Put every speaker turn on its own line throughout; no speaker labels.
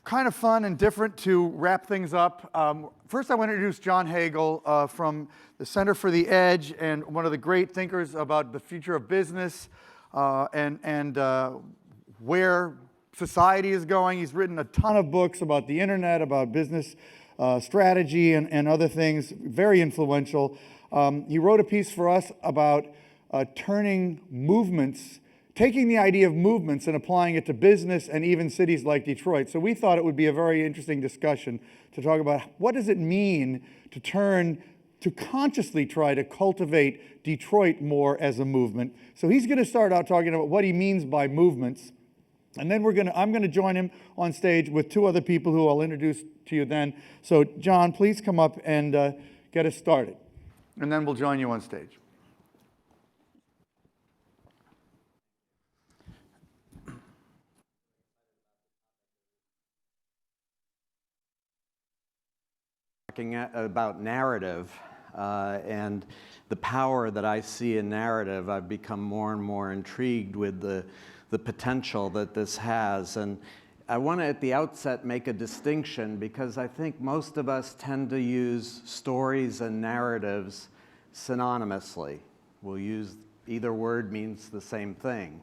kind of fun and different to wrap things up. First, I want to introduce John Hagel from the Center for the Edge, and one of the great thinkers about the future of business and where society is going. He's written a ton of books about the internet, about business strategy and other things, very influential. He wrote a piece for us about taking the idea of movements and applying it to business and even cities like Detroit. So we thought it would be a very interesting discussion to talk about what does it mean to consciously try to cultivate Detroit more as a movement. So he's going to start out talking about what he means by movements. And then I'm going to join him on stage with two other people who I'll introduce to you then. So John, please come up and get us started. And then we'll join you on stage.
Talking about narrative and the power that I see in narrative, I've become more and more intrigued with the potential that this has. And I want to at the outset make a distinction, because I think most of us tend to use stories and narratives synonymously. We'll use either word means the same thing.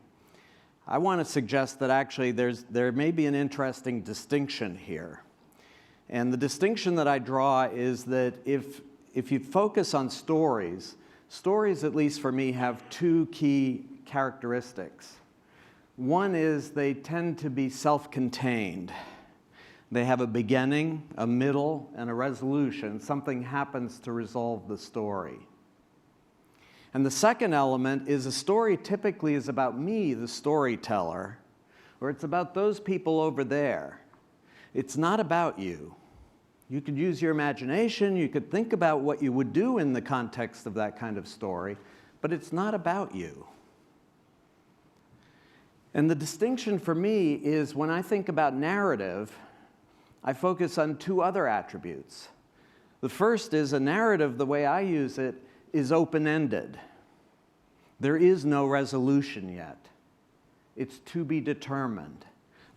I want to suggest that actually there may be an interesting distinction here. And the distinction that I draw is that if you focus on stories, at least for me, have two key characteristics. One is they tend to be self-contained. They have a beginning, a middle, and a resolution. Something happens to resolve the story. And the second element is a story typically is about me, the storyteller, or it's about those people over there. It's not about you. You could use your imagination, you could think about what you would do in the context of that kind of story, but it's not about you. And the distinction for me is when I think about narrative, I focus on two other attributes. The first is a narrative, the way I use it, is open-ended. There is no resolution yet. It's to be determined.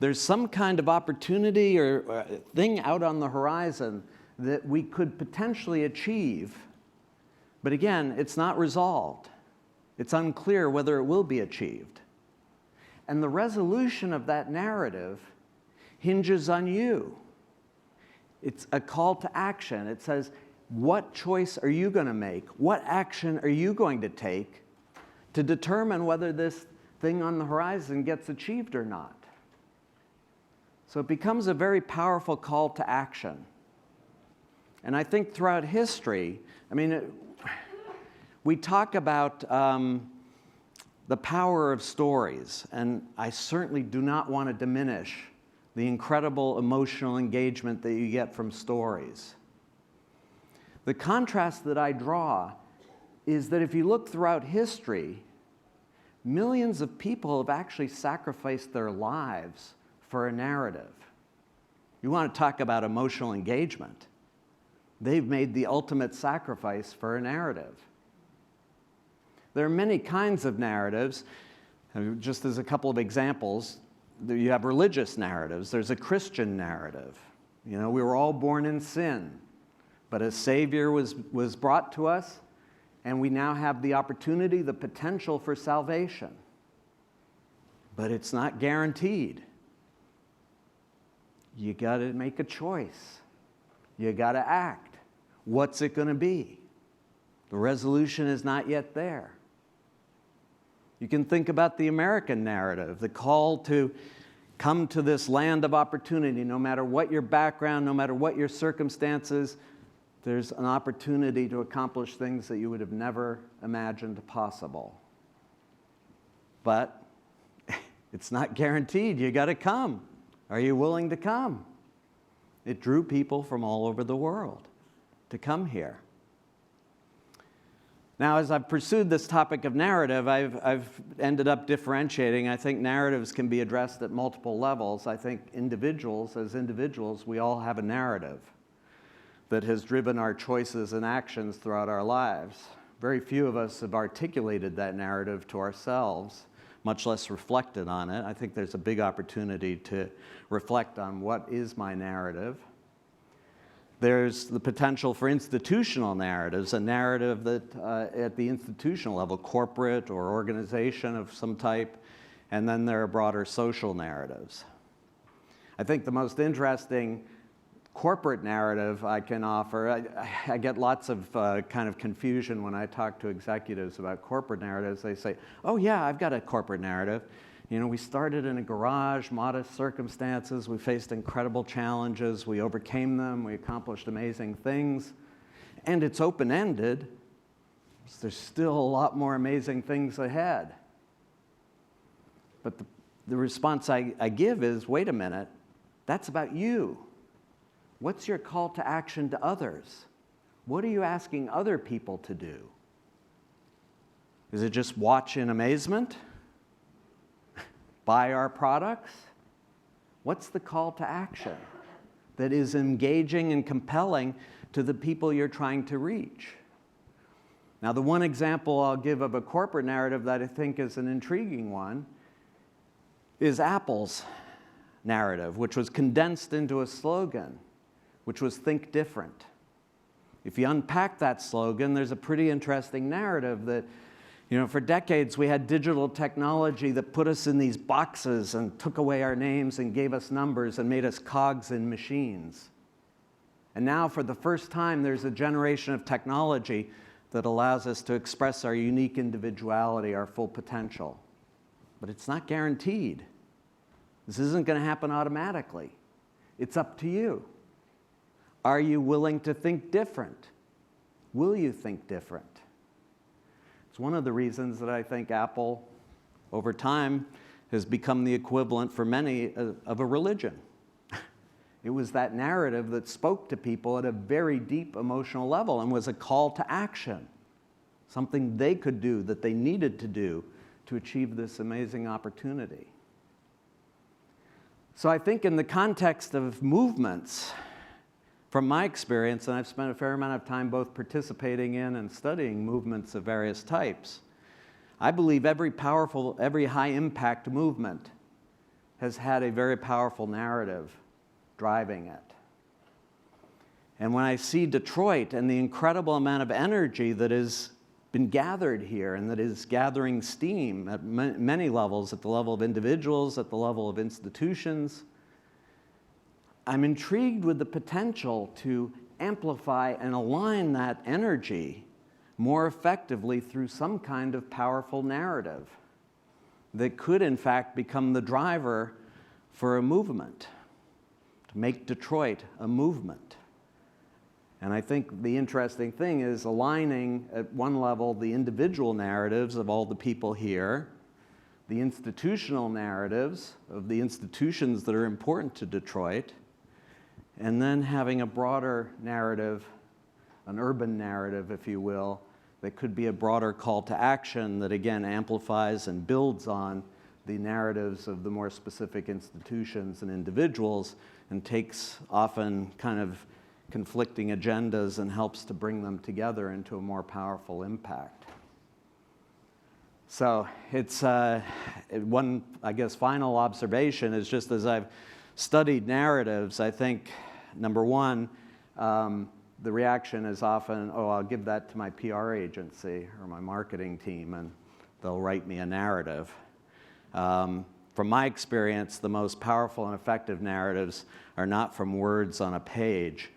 There's some kind of opportunity or thing out on the horizon that we could potentially achieve, but again, it's not resolved. It's unclear whether it will be achieved. And the resolution of that narrative hinges on you. It's a call to action. It says, what choice are you going to make? What action are you going to take to determine whether this thing on the horizon gets achieved or not? So it becomes a very powerful call to action. And I think throughout history, we talk about the power of stories, and I certainly do not want to diminish the incredible emotional engagement that you get from stories. The contrast that I draw is that if you look throughout history, millions of people have actually sacrificed their lives for a narrative. You want to talk about emotional engagement. They've made the ultimate sacrifice for a narrative. There are many kinds of narratives. Just as a couple of examples, you have religious narratives. There's a Christian narrative. We were all born in sin, but a Savior was brought to us, and we now have the opportunity, the potential for salvation. But it's not guaranteed. You got to make a choice. You got to act. What's it going to be? The resolution is not yet there. You can think about the American narrative, the call to come to this land of opportunity. No matter what your background, no matter what your circumstances, there's an opportunity to accomplish things that you would have never imagined possible. But it's not guaranteed. You got to come. Are you willing to come? It drew people from all over the world to come here. Now, as I've pursued this topic of narrative, I've ended up differentiating. I think narratives can be addressed at multiple levels. I think as individuals, we all have a narrative that has driven our choices and actions throughout our lives. Very few of us have articulated that narrative to ourselves, much less reflected on it. I think there's a big opportunity to reflect on what is my narrative. There's the potential for institutional narratives, a narrative that at the institutional level, corporate or organization of some type, and then there are broader social narratives. I think the most interesting corporate narrative I can offer, I get lots of kind of confusion when I talk to executives about corporate narratives. They say, oh yeah, I've got a corporate narrative. You know, we started in a garage, modest circumstances, we faced incredible challenges, we overcame them, we accomplished amazing things, and it's open-ended, so there's still a lot more amazing things ahead. But the response I give is, wait a minute, that's about you. What's your call to action to others? What are you asking other people to do? Is it just watch in amazement? Buy our products? What's the call to action that is engaging and compelling to the people you're trying to reach? Now, the one example I'll give of a corporate narrative that I think is an intriguing one is Apple's narrative, which was condensed into a slogan, which was think different. If you unpack that slogan, there's a pretty interesting narrative that, you know, for decades we had digital technology that put us in these boxes and took away our names and gave us numbers and made us cogs in machines. And now for the first time there's a generation of technology that allows us to express our unique individuality, our full potential. But it's not guaranteed. This isn't going to happen automatically. It's up to you. Are you willing to think different? Will you think different? It's one of the reasons that I think Apple, over time, has become the equivalent for many of a religion. It was that narrative that spoke to people at a very deep emotional level and was a call to action, something they could do, that they needed to do to achieve this amazing opportunity. So I think in the context of movements, from my experience, and I've spent a fair amount of time both participating in and studying movements of various types, I believe every high-impact movement has had a very powerful narrative driving it. And when I see Detroit and the incredible amount of energy that has been gathered here and that is gathering steam at many levels, at the level of individuals, at the level of institutions, I'm intrigued with the potential to amplify and align that energy more effectively through some kind of powerful narrative that could, in fact, become the driver for a movement, to make Detroit a movement. And I think the interesting thing is aligning, at one level, the individual narratives of all the people here, the institutional narratives of the institutions that are important to Detroit, and then having a broader narrative, an urban narrative, if you will, that could be a broader call to action that, again, amplifies and builds on the narratives of the more specific institutions and individuals and takes often kind of conflicting agendas and helps to bring them together into a more powerful impact. So it's one, I guess, final observation is just as I've studied narratives, I think, number one, the reaction is often, oh, I'll give that to my PR agency or my marketing team and they'll write me a narrative. From my experience, the most powerful and effective narratives are not from words on a page.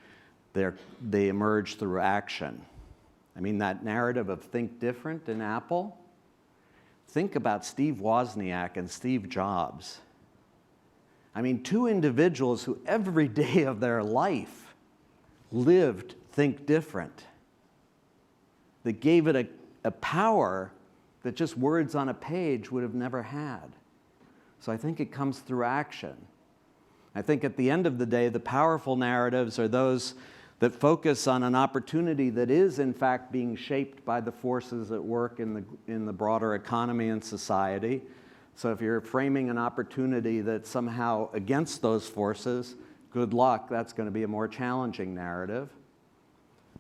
They emerge through action. I mean, that narrative of think different in Apple, think about Steve Wozniak and Steve Jobs. I mean, two individuals who every day of their life lived think different, that gave it a power that just words on a page would have never had. So I think it comes through action. I think at the end of the day, the powerful narratives are those that focus on an opportunity that is, in fact, being shaped by the forces at work in the broader economy and society. So if you're framing an opportunity that's somehow against those forces, good luck, that's going to be a more challenging narrative.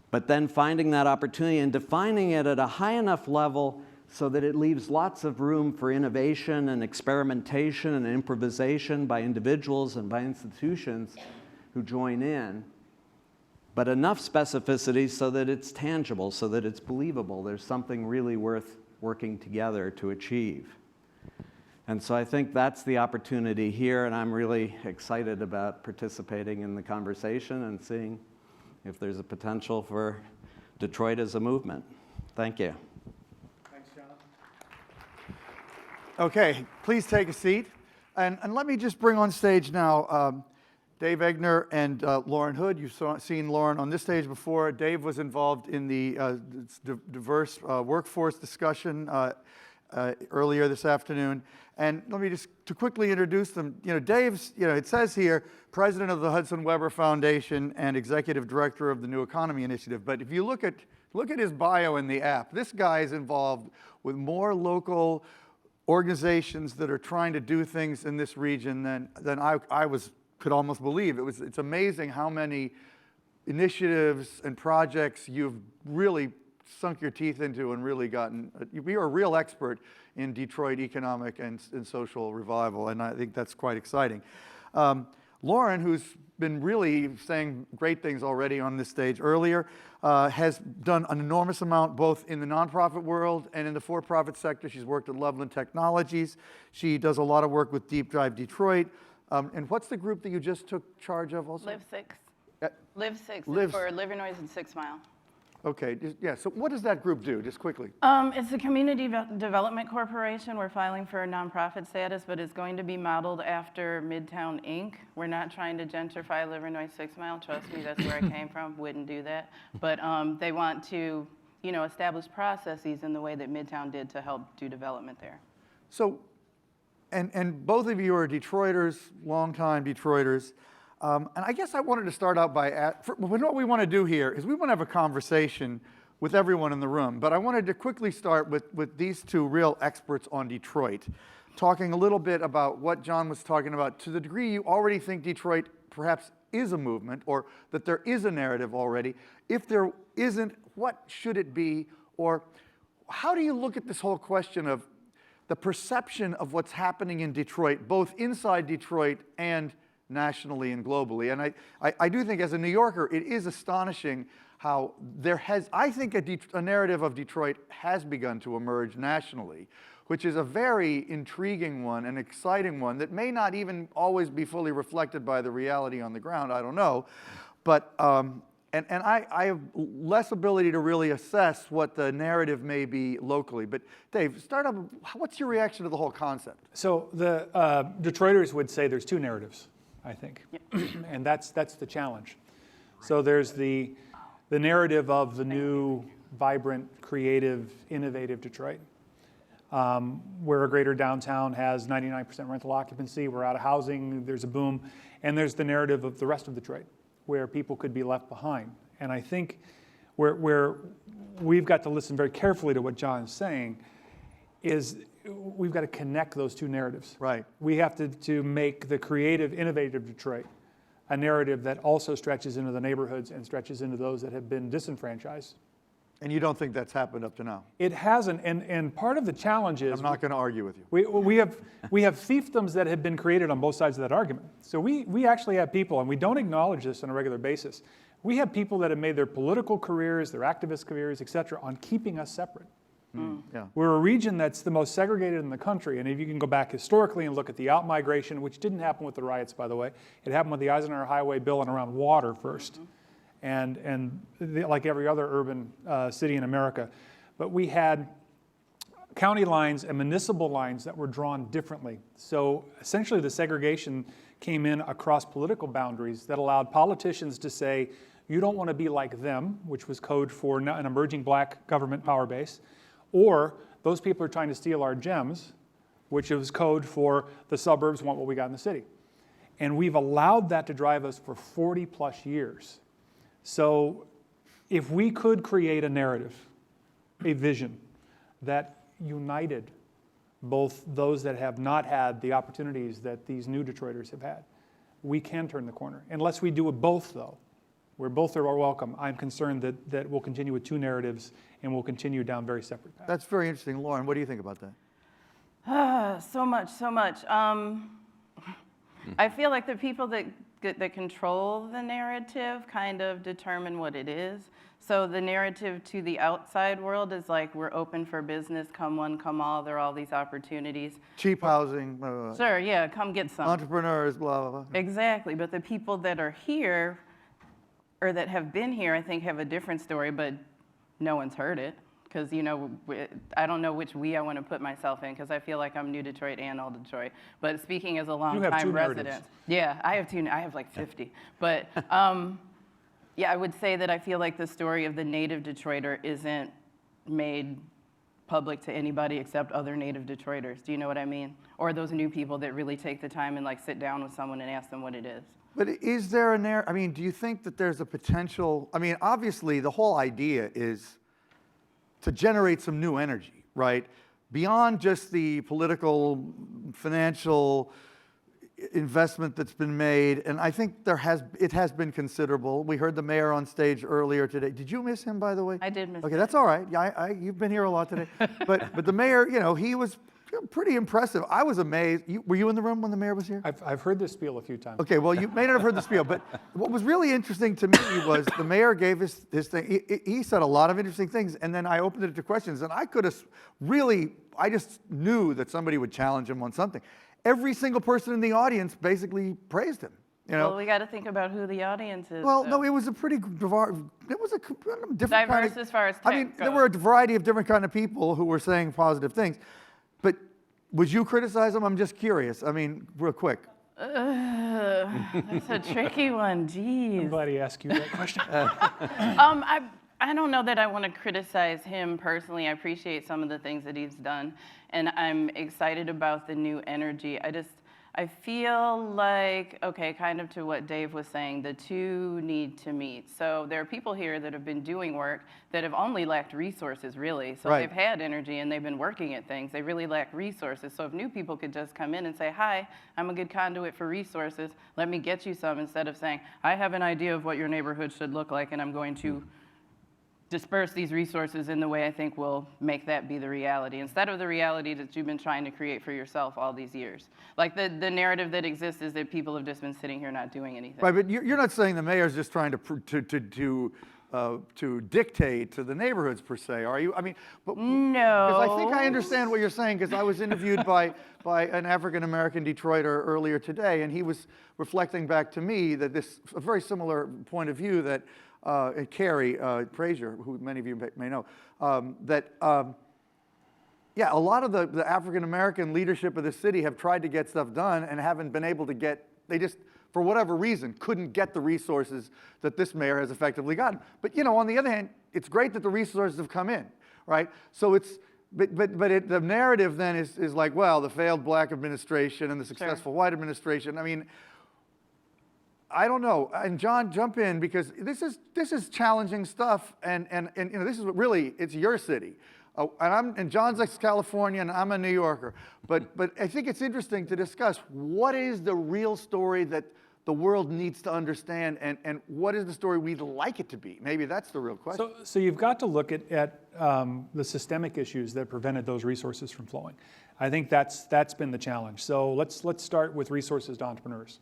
But then finding that opportunity and defining it at a high enough level so that it leaves lots of room for innovation and experimentation and improvisation by individuals and by institutions who join in, but enough specificity so that it's tangible, so that it's believable. There's something really worth working together to achieve. And so I think that's the opportunity here, and I'm really excited about participating in the conversation and seeing if there's a potential for Detroit as a movement. Thank you.
Thanks, John. Okay, please take a seat. And let me just bring on stage now Dave Egner and Lauren Hood. You've seen Lauren on this stage before. Dave was involved in the diverse workforce discussion earlier this afternoon. And let me just to quickly introduce them. Dave's, it says here, president of the Hudson Weber Foundation and executive director of the New Economy Initiative. But if you look at his bio in the app, this guy is involved with more local organizations that are trying to do things in this region than I could almost believe. It's amazing how many initiatives and projects you've really sunk your teeth into and really gotten. You're a real expert in Detroit economic and social revival, and I think that's quite exciting. Lauren, who's been really saying great things already on this stage earlier, has done an enormous amount both in the nonprofit world and in the for-profit sector. She's worked at Loveland Technologies. She does a lot of work with Deep Drive Detroit. And what's the group that you just took charge of also?
Live 6. Live 6
Live-
for Live Your Noise in 6 Mile.
Okay, yeah, so what does that group do, just quickly?
It's a community development corporation. We're filing for a nonprofit status, but it's going to be modeled after Midtown Inc. We're not trying to gentrify Live Your Noise 6 Mile. Trust me, that's where I came from. Wouldn't do that. But they want to, establish processes in the way that Midtown did to help do development there.
So, and both of you are Detroiters, longtime Detroiters. And I guess I wanted to start out by, what we want to do here is we want to have a conversation with everyone in the room. But I wanted to quickly start with these two real experts on Detroit, talking a little bit about what John was talking about. To the degree you already think Detroit perhaps is a movement, or that there is a narrative already, if there isn't, what should it be? Or how do you look at this whole question of the perception of what's happening in Detroit, both inside Detroit and nationally and globally? And I do think as a New Yorker, it is astonishing how I think a narrative of Detroit has begun to emerge nationally, which is a very intriguing one, an exciting one that may not even always be fully reflected by the reality on the ground, I don't know. But, and I have less ability to really assess what the narrative may be locally. But Dave, start up, what's your reaction to the whole concept?
So the Detroiters would say there's two narratives, I think, and that's the challenge. So there's the narrative of the new, vibrant, creative, innovative Detroit, where a greater downtown has 99% rental occupancy, we're out of housing, there's a boom, and there's the narrative of the rest of Detroit, where people could be left behind. And I think where we've got to listen very carefully to what John is saying is we've got to connect those two narratives.
Right.
We have to make the creative, innovative Detroit a narrative that also stretches into the neighborhoods and stretches into those that have been disenfranchised.
And you don't think that's happened up to now?
It hasn't, and part of the challenge is
I'm not going to argue with you.
we have fiefdoms that have been created on both sides of that argument. So we actually have people, and we don't acknowledge this on a regular basis. We have people that have made their political careers, their activist careers, et cetera, on keeping us separate.
Yeah.
We're a region that's the most segregated in the country, and if you can go back historically and look at the out-migration, which didn't happen with the riots, by the way, it happened with the Eisenhower Highway bill and around water first, like every other urban city in America. But we had county lines and municipal lines that were drawn differently. So essentially the segregation came in across political boundaries that allowed politicians to say, you don't want to be like them, which was code for an emerging black government power base, or those people are trying to steal our gems, which was code for the suburbs want what we got in the city. And we've allowed that to drive us for 40 plus years. So if we could create a narrative, a vision that united both those that have not had the opportunities that these new Detroiters have had, we can turn the corner. Unless we do it both, though, where both are welcome. I'm concerned that we'll continue with two narratives and we'll continue down very separate paths.
That's very interesting. Lauren, what do you think about that?
So much, so much. I feel like the people that control the narrative kind of determine what it is. So the narrative to the outside world is like, we're open for business, come one, come all, there are all these opportunities.
Cheap housing,
Sure, yeah, come get some.
entrepreneurs, blah, blah, blah.
Exactly, but the people that are here, or that have been here, I think have a different story, but no one's heard it. Because, you know, I don't know which we I want to put myself in, because I feel like I'm New Detroit and Old Detroit. But speaking as a
have
longtime
two
resident.
narratives.
Yeah, I have like 50. But yeah, I would say that I feel like the story of the native Detroiter isn't made public to anybody except other native Detroiters. Do you know what I mean? Or those new people that really take the time and like sit down with someone and ask them what it is.
But is there I mean, do you think that there's a potential, I mean, obviously the whole idea is to generate some new energy, right? Beyond just the political, financial investment that's been made, and I think it has been considerable. We heard the mayor on stage earlier today. Did you miss him, by the way?
I did miss
Okay,
him.
that's all right. Yeah, you've been here a lot today. But the mayor, you know, he was pretty impressive. I was amazed. Were you in the room when the mayor was here?
I've heard this spiel a few times.
Okay, well, you may not have heard the spiel, but what was really interesting to me was the mayor gave his thing. He said a lot of interesting things, and then I opened it to questions, and I could have I just knew that somebody would challenge him on something. Every single person in the audience basically praised him. You know?
Well, we got to think about who the audience is.
Well,
though.
no, it was a pretty different
Diverse
kind of,
as far as
I mean,
tech
there
goes.
were a variety of different kind of people who were saying positive things, but would you criticize him? I'm just curious. I mean, real quick.
That's a tricky one.
I'm
Jeez.
glad he asked you that question.
I don't know that I want to criticize him personally. I appreciate some of the things that he's done, and I'm excited about the new energy. I feel like, okay, kind of to what Dave was saying, the two need to meet. So there are people here that have been doing work that have only lacked resources, really. So
Right.
they've had energy and they've been working at things. They really lack resources. So if new people could just come in and say, hi, I'm a good conduit for resources, let me get you some, instead of saying, I have an idea of what your neighborhood should look like and I'm going to disperse these resources in the way I think will make that be the reality, instead of the reality that you've been trying to create for yourself all these years. Like the narrative that exists is that people have just been sitting here not doing anything.
Right, but you're not saying the mayor's just trying to dictate to the neighborhoods per se, are you? I mean, but,
No.
because I think I understand what you're saying, because I was interviewed by an African-American Detroiter earlier today, and he was reflecting back to me that a very similar point of view that Carrie Frazier, who many of you may know, yeah, a lot of the African-American leadership of the city have tried to get stuff done and haven't been able to they just, for whatever reason, couldn't get the resources that this mayor has effectively gotten. But, you know, on the other hand, it's great that the resources have come in, right? So the narrative then is like, well, the failed black administration and the successful white administration. I mean, I don't know. And John, jump in, because this is challenging stuff, and you know, this is what really, it's your city. And John's ex-Californian, I'm a New Yorker. But I think it's interesting to discuss what is the real story that the world needs to understand, and what is the story we'd like it to be? Maybe that's the real question.
So you've got to look at the systemic issues that prevented those resources from flowing. I think that's been the challenge. So let's start with resources to entrepreneurs.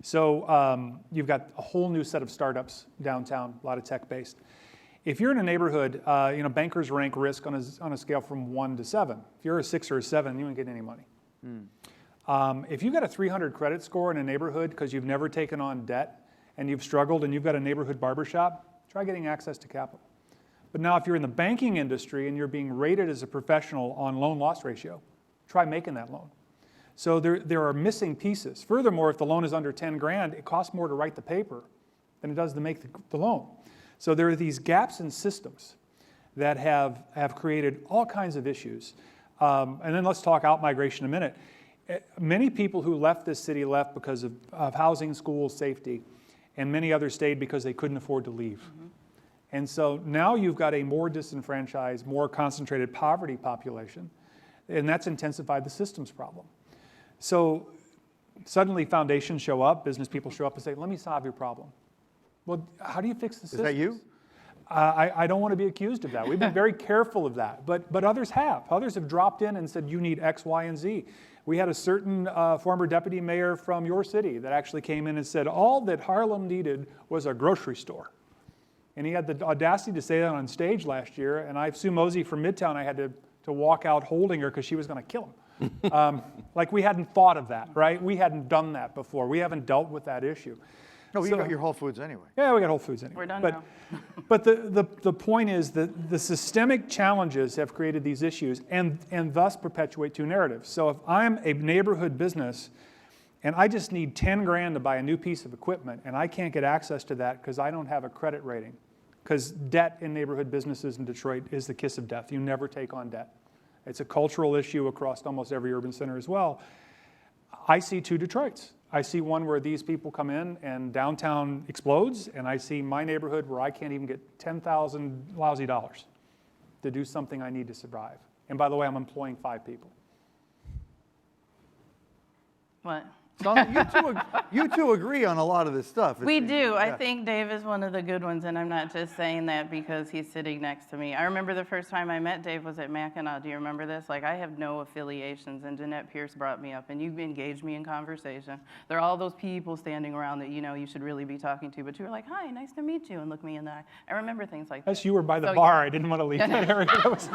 So you've got a whole new set of startups downtown, a lot of tech-based. If you're in a neighborhood, you know, bankers rank risk on a scale from 1 to 7. If you're a 6 or a 7, you won't get any money. If you've got a 300 credit score in a neighborhood because you've never taken on debt and you've struggled and you've got a neighborhood barbershop, try getting access to capital. But now if you're in the banking industry and you're being rated as a professional on loan loss ratio, try making that loan. So there are missing pieces. Furthermore, if the loan is under 10 grand, it costs more to write the paper than it does to make the loan. So there are these gaps in systems that have created all kinds of issues. And then let's talk out-migration a minute. Many people who left this city left because of housing, schools, safety, and many others stayed because they couldn't afford to leave. Mm-hmm. And so now you've got a more disenfranchised, more concentrated poverty population, and that's intensified the systems problem. So suddenly foundations show up, business people show up and say, let me solve your problem. Well, how do you fix the
Is
systems?
that you?
I don't want to be accused of that. We've been very careful of that, but others have. Others have dropped in and said, you need X, Y, and Z. We had a certain former deputy mayor from your city that actually came in and said, all that Harlem needed was a grocery store. And he had the audacity to say that on stage last year, and Sue Mosey from Midtown, I had to walk out holding her because she was going to kill him. Like we hadn't thought of that, right? We hadn't done that before. We haven't dealt with that issue.
No, you
So-
got your Whole Foods anyway.
Yeah, we got Whole Foods anyway.
We're done
but,
now.
But the point is that the systemic challenges have created these issues and thus perpetuate two narratives. So if I'm a neighborhood business and I just need 10 grand to buy a new piece of equipment and I can't get access to that because I don't have a credit rating, because debt in neighborhood businesses in Detroit is the kiss of death. You never take on debt. It's a cultural issue across almost every urban center as well. I see two Detroits. I see one where these people come in and downtown explodes, and I see my neighborhood where I can't even get 10,000 lousy dollars to do something I need to survive. And by the way, I'm employing 5 people.
What?
Donna, you two agree on a lot of this stuff. it
We
seems.
do. I
Yeah.
think Dave is one of the good ones, and I'm not just saying that because he's sitting next to me. I remember the first time I met Dave was at Mackinac. Do you remember this? Like, I have no affiliations, and Jeanette Pierce brought me up, and you engaged me in conversation. There are all those people standing around that you should really be talking to, but you were like, hi, nice to meet you, and look me in the eye. I remember things like that.
Yes, you were by the
So,
bar. I didn't want to leave that area. That was-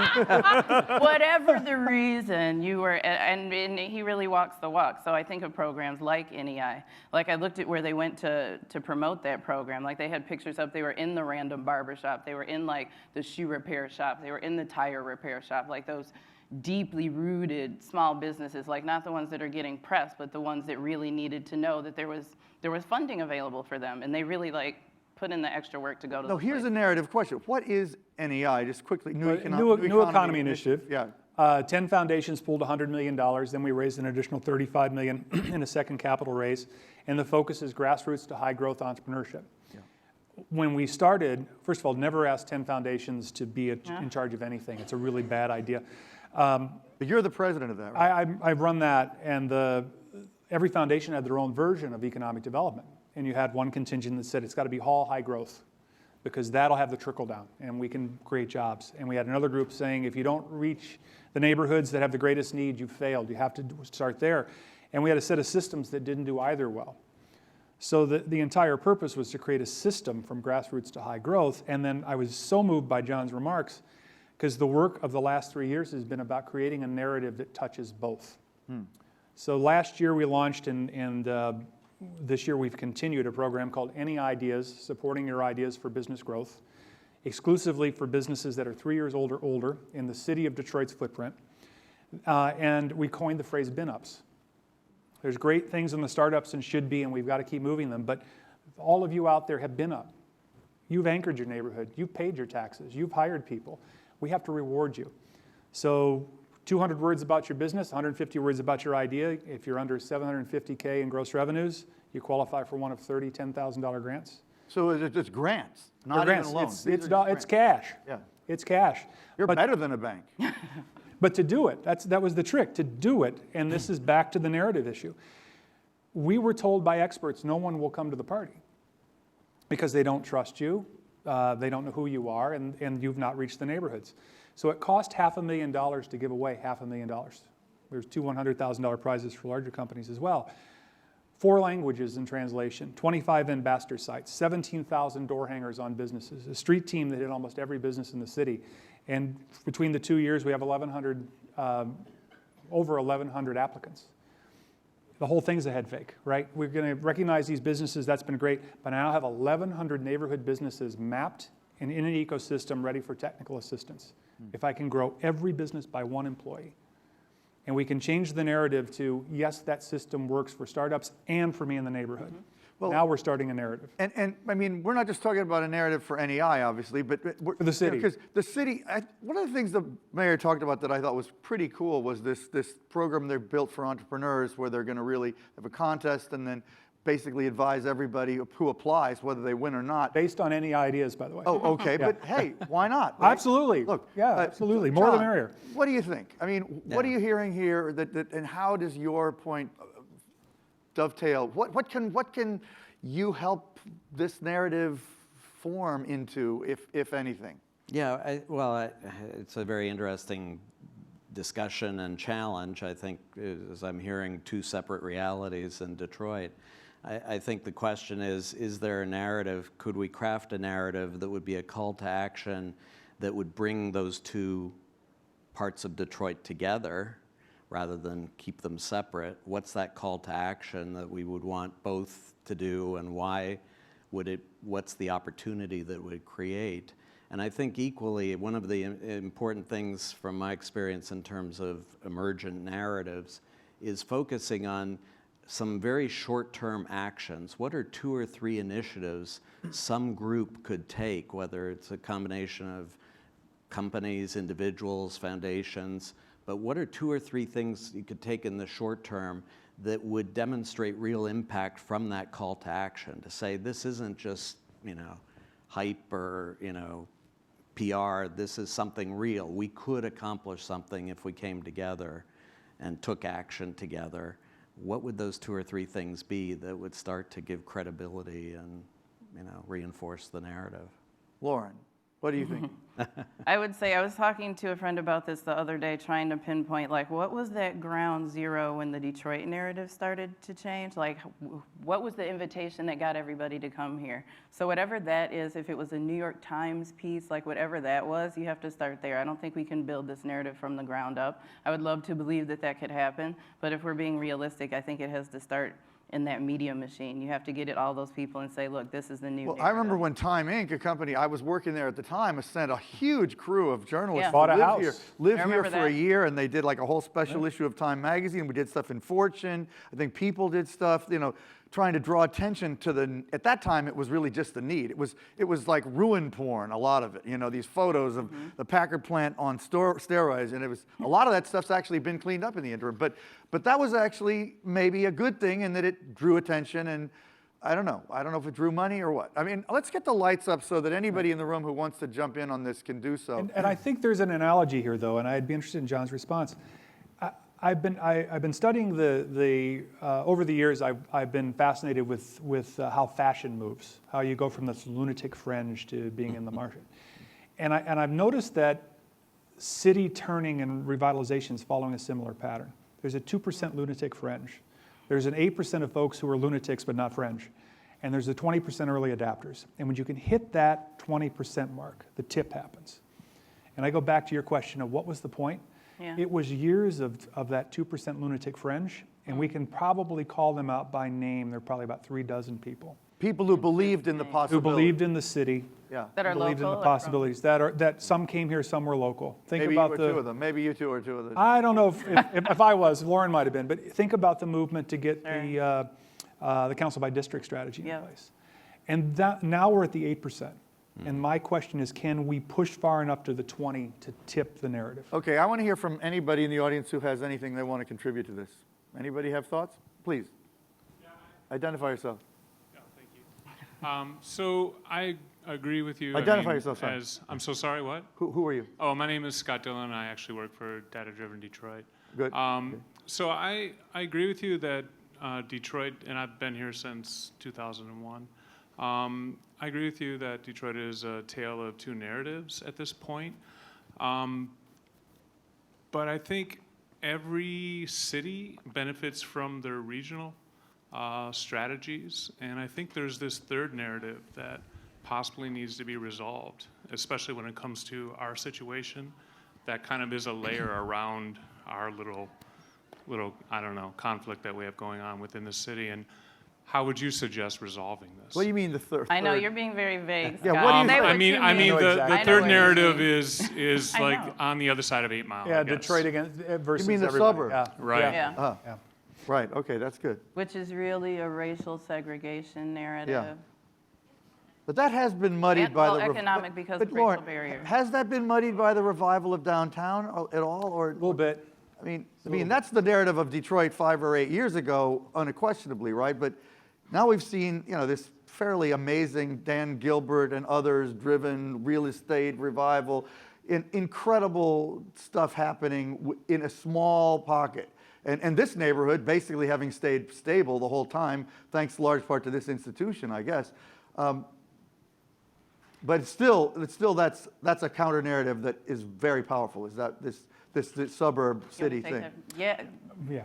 Whatever the reason, you were, and he really walks the walk. So I think of programs like NEI. Like I looked at where they went to promote that program. Like they had pictures up, they were in the random barber shop, they were in like the shoe repair shop, they were in the tire repair shop, like those deeply rooted small businesses, like not the ones that are getting pressed, but the ones that really needed to know that there was funding available for them, and they really like put in the extra work to go to
No,
those
here's a
places.
narrative question. What is NEI? Just quickly. New
Economy Initiative.
Yeah.
10 foundations pulled $100 million. Then we raised an additional $35 million in a second capital raise. And the focus is grassroots to high growth entrepreneurship.
Yeah.
When we started, first of all, never ask 10 foundations to be in charge of anything. It's a really bad idea.
But you're the president of that, right?
I run that, and every foundation had their own version of economic development. And you had one contingent that said it's got to be all high growth, because that'll have the trickle down and we can create jobs. And we had another group saying, if you don't reach the neighborhoods that have the greatest need, you've failed. You have to start there. And we had a set of systems that didn't do either well. So the entire purpose was to create a system from grassroots to high growth. And then I was so moved by John's remarks, because the work of the last 3 years has been about creating a narrative that touches both. So last year we launched, and this year we've continued a program called Any Ideas, Supporting Your Ideas for Business Growth, exclusively for businesses that are 3 years old or older in the city of Detroit's footprint. And we coined the phrase bin-ups. There's great things in the startups and should be, and we've got to keep moving them, but all of you out there have been up. You've anchored your neighborhood. You've paid your taxes. You've hired people. We have to reward you. So 200 words about your business, 150 words about your idea. If you're under $750K in gross revenues, you qualify for one of 30 $10,000 grants.
So it's grants, not
They're grants.
even loans.
It's
These are just grants.
cash.
Yeah.
It's cash.
You're
But-
better than a bank.
But to do it, that was the trick, to do it, and this is back to the narrative issue. We were told by experts no one will come to the party because they don't trust you, they don't know who you are, and you've not reached the neighborhoods. So it cost $500,000 to give away $500,000. There's two $100,000 prizes for larger companies as well. 4 languages in translation, 25 ambassador sites, 17,000 door hangers on businesses, a street team that hit almost every business in the city. And between the 2 years, we have over 1,100 applicants. The whole thing's a head fake, right? We're going to recognize these businesses, that's been great, but I now have 1,100 neighborhood businesses mapped and in an ecosystem ready for technical assistance. If I can grow every business by 1 employee, and we can change the narrative to, yes, that system works for startups and for me in the neighborhood.
Well-
Now we're starting a narrative.
And I mean, we're not just talking about a narrative for NEI, obviously, but we're,
For the city.
Because the city, one of the things the mayor talked about that I thought was pretty cool was this program they built for entrepreneurs, where they're going to really have a contest and then basically advise everybody who applies, whether they win or not.
Based on any ideas, by the way.
Oh, okay,
Yeah.
but hey, why not? right?
Absolutely.
Look,
Yeah, absolutely. More the
John,
merrier.
What do you think? I mean, what are
Yeah.
you hearing here, and how does your point dovetail? What can you help this narrative form into, if anything?
Yeah, it's a very interesting discussion and challenge. I think, as I'm hearing two separate realities in Detroit, I think the question is there a narrative? Could we craft a narrative that would be a call to action that would bring those two parts of Detroit together rather than keep them separate? What's that call to action that we would want both to do, and why would it, what's the opportunity that would create? And I think equally, one of the important things from my experience in terms of emergent narratives is focusing on some very short-term actions. What are 2 or 3 initiatives some group could take, whether it's a combination of companies, individuals, foundations, but what are 2 or 3 things you could take in the short term that would demonstrate real impact from that call to action, to say this isn't just, hype or, PR, this is something real. We could accomplish something if we came together and took action together. What would those 2 or 3 things be that would start to give credibility and, reinforce the narrative?
Lauren, what do you think?
I would say, I was talking to a friend about this the other day, trying to pinpoint, what was that ground zero when the Detroit narrative started to change? What was the invitation that got everybody to come here? So whatever that is, if it was a New York Times piece, whatever that was, you have to start there. I don't think we can build this narrative from the ground up. I would love to believe that that could happen, but if we're being realistic, I think it has to start in that media machine. You have to get at all those people and say, look, this is the new
Well,
narrative.
I remember when Time Inc., a company I was working there at the time, sent a huge crew of journalists
Yeah.
to
Bought a
live
house.
here,
I remember
for a
that.
year, and they did a whole special issue of Time magazine. We did stuff in Fortune. I think People did stuff, trying to draw attention to at that time, it was really just the need. It was like ruin porn, a lot of it. These photos of the Packard plant on steroids, and a lot of that stuff's actually been cleaned up in the interim. But that was actually maybe a good thing in that it drew attention, and I don't know if it drew money or what. I mean, let's get the lights up so that anybody in the room who wants to jump in on this can do so.
And I think there's an analogy here, though, and I'd be interested in John's response. I've been studying over the years. I've been fascinated with how fashion moves, how you go from this lunatic fringe to being in the market, and I've noticed that city turning and revitalization is following a similar pattern. There's a 2% lunatic fringe. There's an 8% of folks who are lunatics but not fringe, and there's a 20% early adapters. And when you can hit that 20% mark, the tip happens. And I go back to your question of what was the point?
Yeah.
It was years of that 2% lunatic fringe, and we can probably call them out by name. There are probably about 3 dozen people
People who believed in the
who
possibility.
believed in the city,
Yeah.
That are
believed in
local
the
or
possibilities. That some came here, some were local. Think
Maybe you
about
were 2 of them. Maybe you 2 or 2 of them.
I don't know if I was. Lauren might have been, but think about the movement to get
Sure.
the council by district strategy in
Yep.
place, and now we're at the 8%. And my question is, can we push far enough to the 20 to tip the narrative?
Okay, I want to hear from anybody in the audience who has anything they want to contribute to this. Anybody have thoughts? Please. Identify yourself.
Yeah, thank you. So I agree with you.
Identify yourself, sorry.
I'm so sorry, what?
Who are you?
Oh, my name is Scott Dillon. I actually work for Data Driven Detroit.
Good.
So I agree with you that Detroit, and I've been here since 2001. I agree with you that Detroit is a tale of 2 narratives at this point. But I think every city benefits from their regional strategies, and I think there's this third narrative that possibly needs to be resolved, especially when it comes to our situation. That kind of is a layer around our little I don't know, conflict that we have going on within the city. And how would you suggest resolving this?
What do you mean the third?
I know, you're being very vague,
Yeah,
Scott.
what do you
Say
think?
what
I mean,
you
I mean,
know
the,
exactly.
the
I
third
know what you
narrative
mean.
is
I
like
know.
on the other side of 8 Mile.
Yeah,
I guess.
Detroit versus
You mean the
everybody.
suburb?
Yeah.
Right.
Yeah.
Yeah.
Yeah.
Right, okay, that's good.
Which is really a racial segregation narrative.
But that has been muddied
And,
by
well,
the...
economic because
but
of racial
Lauren,
barrier.
has that been muddied by the revival of downtown at all? Or
A little bit.
I mean, that's the narrative of Detroit 5 or 8 years ago, unquestionably, right? But now we've seen, this fairly amazing Dan Gilbert and others driven real estate revival, incredible stuff happening in a small pocket. And this neighborhood basically having stayed stable the whole time, thanks large part to this institution, I guess. But it's still that's a counter narrative that is very powerful. Is that this suburb city thing?
Yeah,
Yeah.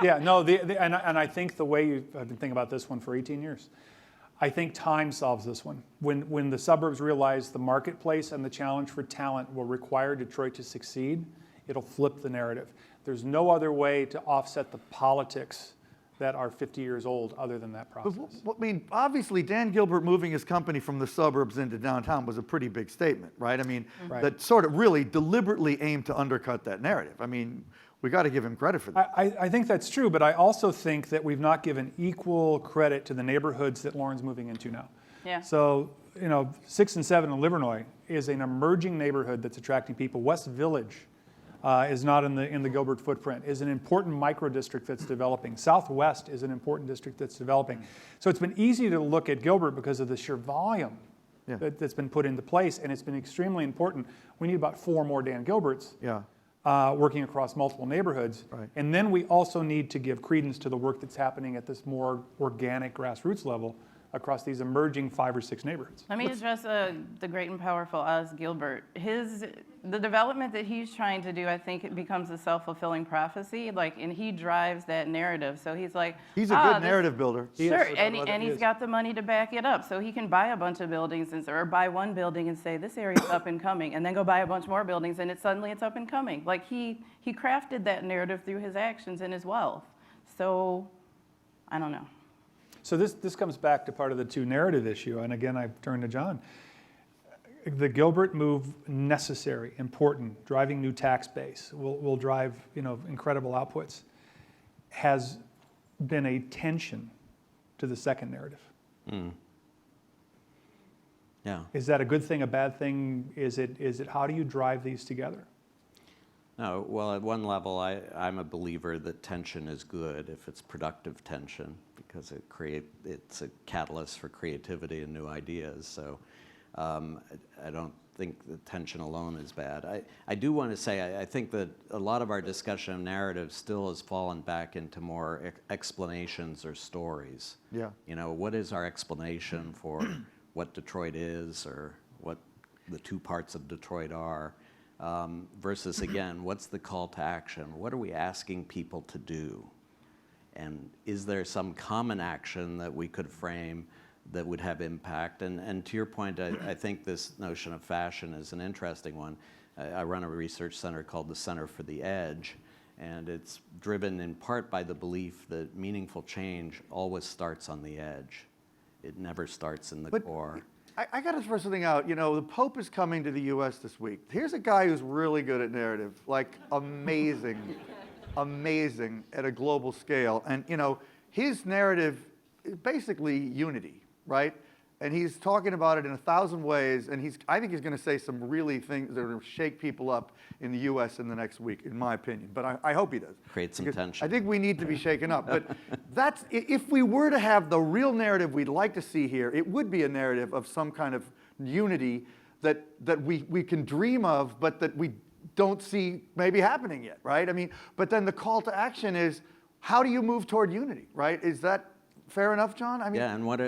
Yeah, no, and I think the way I've been thinking about this one for 18 years. I think time solves this one. When the suburbs realize the marketplace and the challenge for talent will require Detroit to succeed, it'll flip the narrative. There's no other way to offset the politics that are 50 years old other than that process.
I mean, obviously, Dan Gilbert moving his company from the suburbs into downtown was a pretty big statement, right? I mean,
Right.
that sort of really deliberately aimed to undercut that narrative. I mean, we got to give him credit for that.
I think that's true, but I also think that we've not given equal credit to the neighborhoods that Lauren's moving into now.
Yeah.
So, 6 and 7 in Livernois is an emerging neighborhood that's attracting people. West Village is not in the Gilbert footprint, is an important micro district that's developing. Southwest is an important district that's developing. So it's been easy to look at Gilbert because of the sheer volume
Yeah.
that's been put into place, and it's been extremely important. We need about 4 more Dan Gilberts.
Yeah.
Working across multiple neighborhoods.
Right.
And then we also need to give credence to the work that's happening at this more organic grassroots level across these emerging 5 or 6 neighborhoods.
let me address the great and powerful Oz Gilbert. The development that he's trying to do, I think it becomes a self-fulfilling prophecy, and he drives that narrative. So he's like,
He's a good
this-
narrative builder.
He is,
Sure,
without
and,
a doubt,
and
he
he's
is.
got the money to back it up, so he can buy a bunch of buildings or buy one building and say this area's up and coming, and then go buy a bunch more buildings, and suddenly it's up and coming. Like he crafted that narrative through his actions and his wealth. So, I don't know.
So this comes back to part of the 2 narrative issue, and again, I turn to John. The Gilbert move, necessary, important, driving new tax base, will drive incredible outputs, has been a tension to the second narrative.
Yeah.
Is that a good thing, a bad thing? Is it how do you drive these together?
No, well, at one level, I'm a believer that tension is good if it's productive tension, because it's a catalyst for creativity and new ideas. So I don't think that tension alone is bad. I do want to say, I think that a lot of our discussion of narrative still has fallen back into more explanations or stories.
Yeah.
What is our explanation for what Detroit is, or what the 2 parts of Detroit are? Versus, again, what's the call to action? What are we asking people to do? And is there some common action that we could frame that would have impact? And to your point, I think this notion of fashion is an interesting one. I run a research center called the Center for the Edge, and it's driven in part by the belief that meaningful change always starts on the edge. It never starts in the core.
I got to throw something out. The Pope is coming to the U.S. this week. Here's a guy who's really good at narrative, like amazing, amazing at a global scale. And, his narrative is basically unity, right? And he's talking about it in 1,000 ways. And I think he's going to say some really things that are going to shake people up in the U.S. in the next week, in my opinion. But I hope he does.
Create some
Because
tension.
I think we need to be shaken up. But if we were to have the real narrative we'd like to see here, it would be a narrative of some kind of unity that we can dream of, but that we don't see maybe happening yet, right? I mean, but then the call to action is, how do you move toward unity, right? Is that fair enough, John? I mean,
Yeah, and what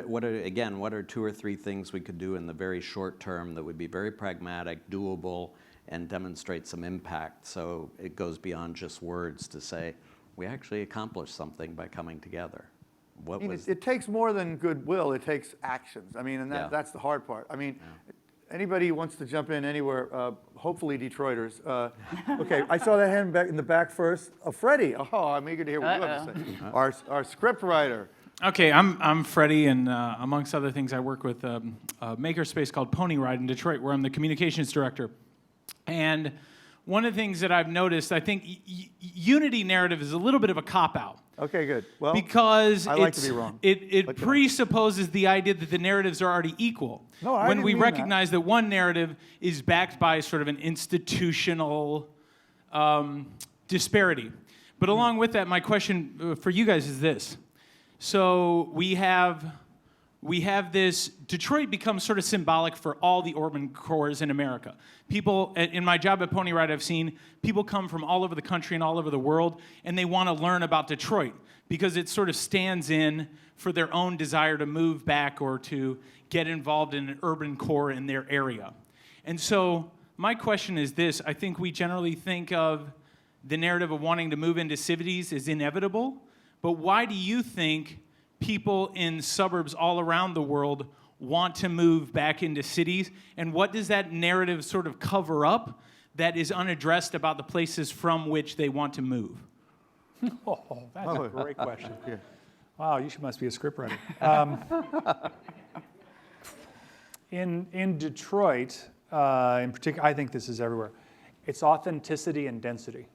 are 2 or 3 things we could do in the very short term that would be very pragmatic, doable, and demonstrate some impact? So it goes beyond just words to say, we actually accomplished something by coming together. What was
it takes more than goodwill. It takes actions. I mean, and
Yeah.
that's the hard part. I mean, anybody who wants to jump in anywhere, hopefully Detroiters. Okay, I saw that hand back in the back first. Freddie. Oh, I'm eager to hear what you have to say. Our script writer.
Okay, I'm Freddie, and amongst other things, I work with a makerspace called Pony Ride in Detroit, where I'm the communications director. And one of the things that I've noticed, I think unity narrative is a little bit of a cop-out.
Okay, good. Well,
Because
I like to be wrong.
it
Let you know.
presupposes the idea that the narratives are already equal.
No, I
when
didn't
we
mean that.
recognize that one narrative is backed by sort of an institutional disparity. But along with that, my question for you guys is this. So we have we have this, Detroit becomes sort of symbolic for all the urban cores in America. People, in my job at Pony Ride, I've seen people come from all over the country and all over the world, and they want to learn about Detroit because it sort of stands in for their own desire to move back or to get involved in an urban core in their area. And so my question is this: I think we generally think of the narrative of wanting to move into cities as inevitable, but why do you think people in suburbs all around the world want to move back into cities? And what does that narrative sort of cover up that is unaddressed about the places from which they want to move?
Oh, that's a great question. Wow, you must be a scriptwriter. In Detroit, in particular, I think this is everywhere. It's authenticity and density.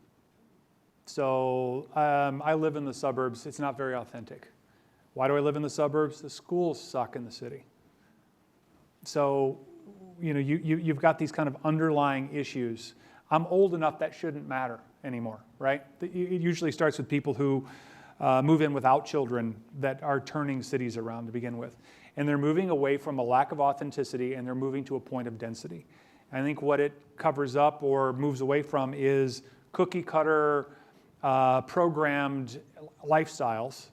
So I live in the suburbs. It's not very authentic. Why do I live in the suburbs? The schools suck in the city. So, you've got these kind of underlying issues. I'm old enough that shouldn't matter anymore, right? It usually starts with people who move in without children that are turning cities around to begin with. And they're moving away from a lack of authenticity, and they're moving to a point of density. I think what it covers up or moves away from is cookie cutter, programmed lifestyles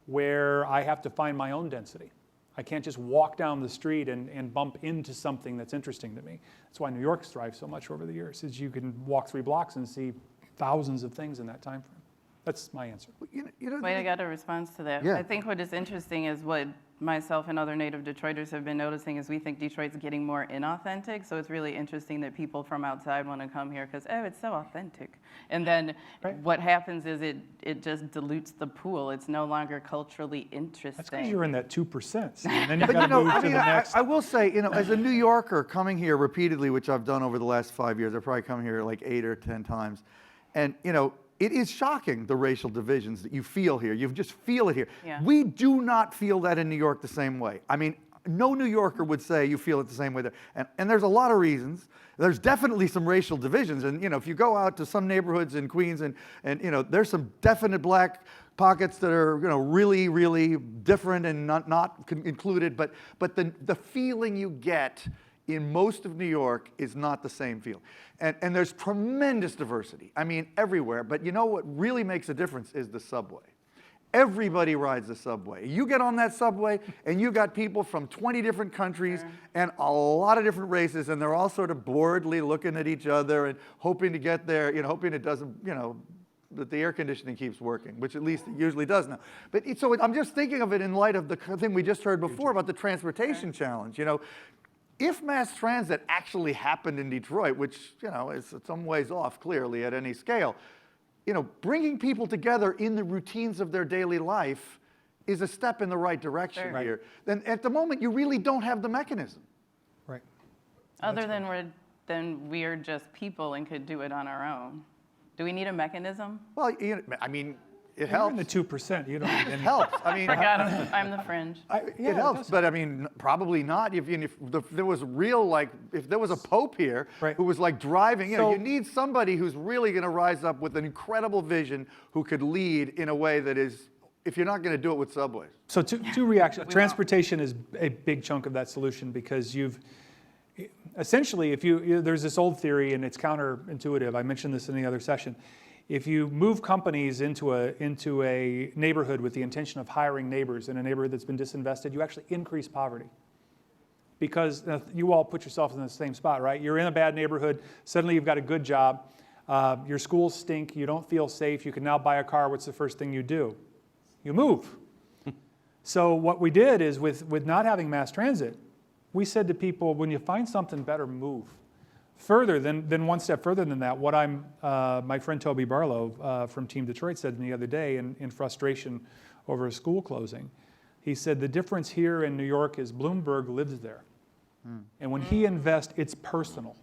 where I have to find my own density. I can't just walk down the street and bump into something that's interesting to me. That's why New York's thrived so much over the years, is you can walk 3 blocks and see thousands of things in that time frame. That's my answer.
Wait, I got a response to that.
Yeah.
I think what is interesting is what myself and other native Detroiters have been noticing is we think Detroit's getting more inauthentic. So it's really interesting that people from outside want to come here because, oh, it's so authentic. And then what happens is it just dilutes the pool. It's no longer culturally interesting.
That's because you're in that 2%. See, and then you've
But
got to move
I
to
mean,
the next.
I will say, as a New Yorker coming here repeatedly, which I've done over the last 5 years, I've probably come here like 8 or 10 times, and it is shocking, the racial divisions that you feel here. You just feel it here.
Yeah.
We do not feel that in New York the same way. I mean, no New Yorker would say you feel it the same way there. And there's a lot of reasons. There's definitely some racial divisions. And, if you go out to some neighborhoods in Queens and there's some definite black pockets that are, really, really different and not included. But the feeling you get in most of New York is not the same feel. And there's tremendous diversity. I mean, everywhere. But what really makes a difference is the subway. Everybody rides the subway. You get on that subway, and you got people from 20 different countries and a lot of different races, and they're all sort of boredly looking at each other and hoping to get there, hoping it doesn't, that the air conditioning keeps working, which at least it usually does now. But so I'm just thinking of it in light of the thing we just heard before about the transportation challenge. If mass transit actually happened in Detroit, which, is some ways off clearly at any scale, bringing people together in the routines of their daily life is a step in the right direction
Sure.
here. Then at the moment, you really don't have the mechanism.
Right.
Other than we're just people and could do it on our own. Do we need a mechanism?
Well, I mean, it
You're in
helps.
the 2%. You don't need any.
It helps. I mean,
Forgot I'm the fringe.
it helps, but I mean, probably not. If there was if there was a pope here
Right.
who was driving,
So-
you need somebody who's really going to rise up with an incredible vision who could lead in a way that is, if you're not going to do it with subways.
So two reactions. Transportation is a big chunk of that solution because essentially, there's this old theory and it's counterintuitive. I mentioned this in the other session. If you move companies into a neighborhood with the intention of hiring neighbors in a neighborhood that's been disinvested, you actually increase poverty. Because you all put yourself in the same spot, right? You're in a bad neighborhood, suddenly you've got a good job, your schools stink, you don't feel safe, you can now buy a car, what's the first thing you do? You move. So what we did is with not having mass transit, we said to people, when you find something better, move. Further than one step further than that, what my friend Toby Barlow from Team Detroit said to me the other day in frustration over a school closing, he said the difference here in New York is Bloomberg lives there. And when he invests, it's personal.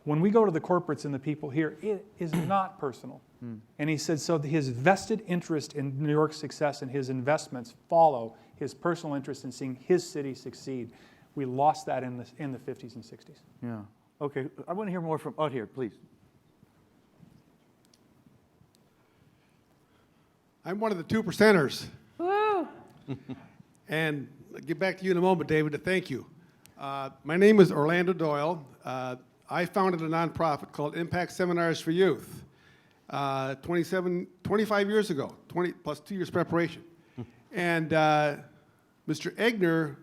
When we go to the corporates and the people here, it is not personal. And he said, so his vested interest in New York's success and his investments follow his personal interest in seeing his city succeed. We lost that in the 50s and 60s.
Yeah. Okay. I want to hear more from out here, please.
I'm one of the 2%ers.
Woo!
And get back to you in a moment, David, to thank you. My name is Orlando Doyle. I founded a nonprofit called Impact Seminars for Youth 25 years ago, 20 plus 2 years preparation. And Mr. Egner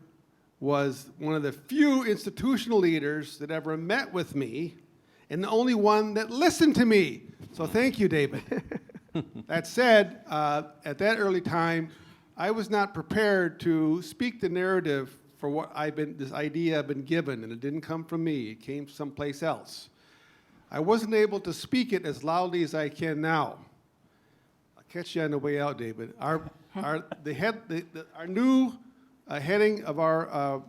was one of the few institutional leaders that ever met with me and the only one that listened to me. So thank you, David. That said, at that early time, I was not prepared to speak the narrative for what this idea I've been given, and it didn't come from me. It came someplace else. I wasn't able to speak it as loudly as I can now. I'll catch you on the way out, David. Our new heading of our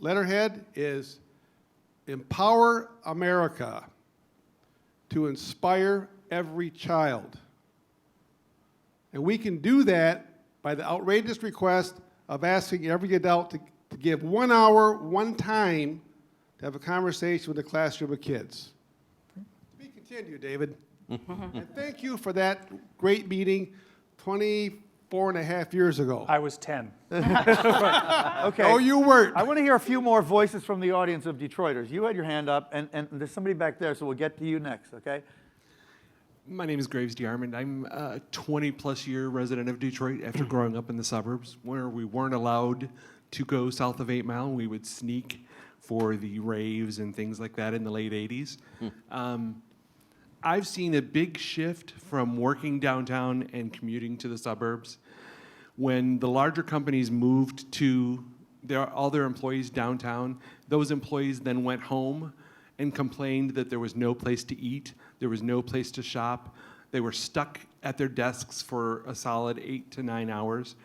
letterhead is Empower America to inspire every child. And we can do that by the outrageous request of asking every adult to give 1 hour, one time, to have a conversation with a classroom of kids. To be continued, David. And thank you for that great meeting 24 and a half years ago.
I was 10.
Okay.
Oh, you weren't.
I want to hear a few more voices from the audience of Detroiters. You had your hand up, and there's somebody back there, so we'll get to you next, okay?
My name is Graves DeArmond. I'm a 20-plus year resident of Detroit after growing up in the suburbs where we weren't allowed to go south of 8 Mile. We would sneak for the raves and things like that in the late 80s. I've seen a big shift from working downtown and commuting to the suburbs. When the larger companies moved to all their employees downtown, those employees then went home and complained that there was no place to eat, there was no place to shop. They were stuck at their desks for a solid 8 to 9 hours.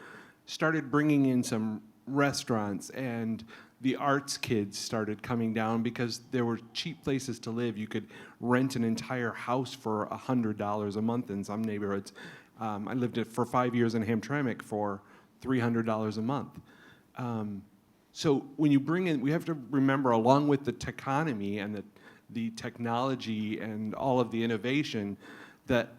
Started bringing in some restaurants, and the arts kids started coming down because there were cheap places to live. You could rent an entire house for $100 a month in some neighborhoods. I lived it for 5 years in Hamtramck for $300 a month. So when you bring in, we have to remember, along with the techonomy and the technology and all of the innovation, that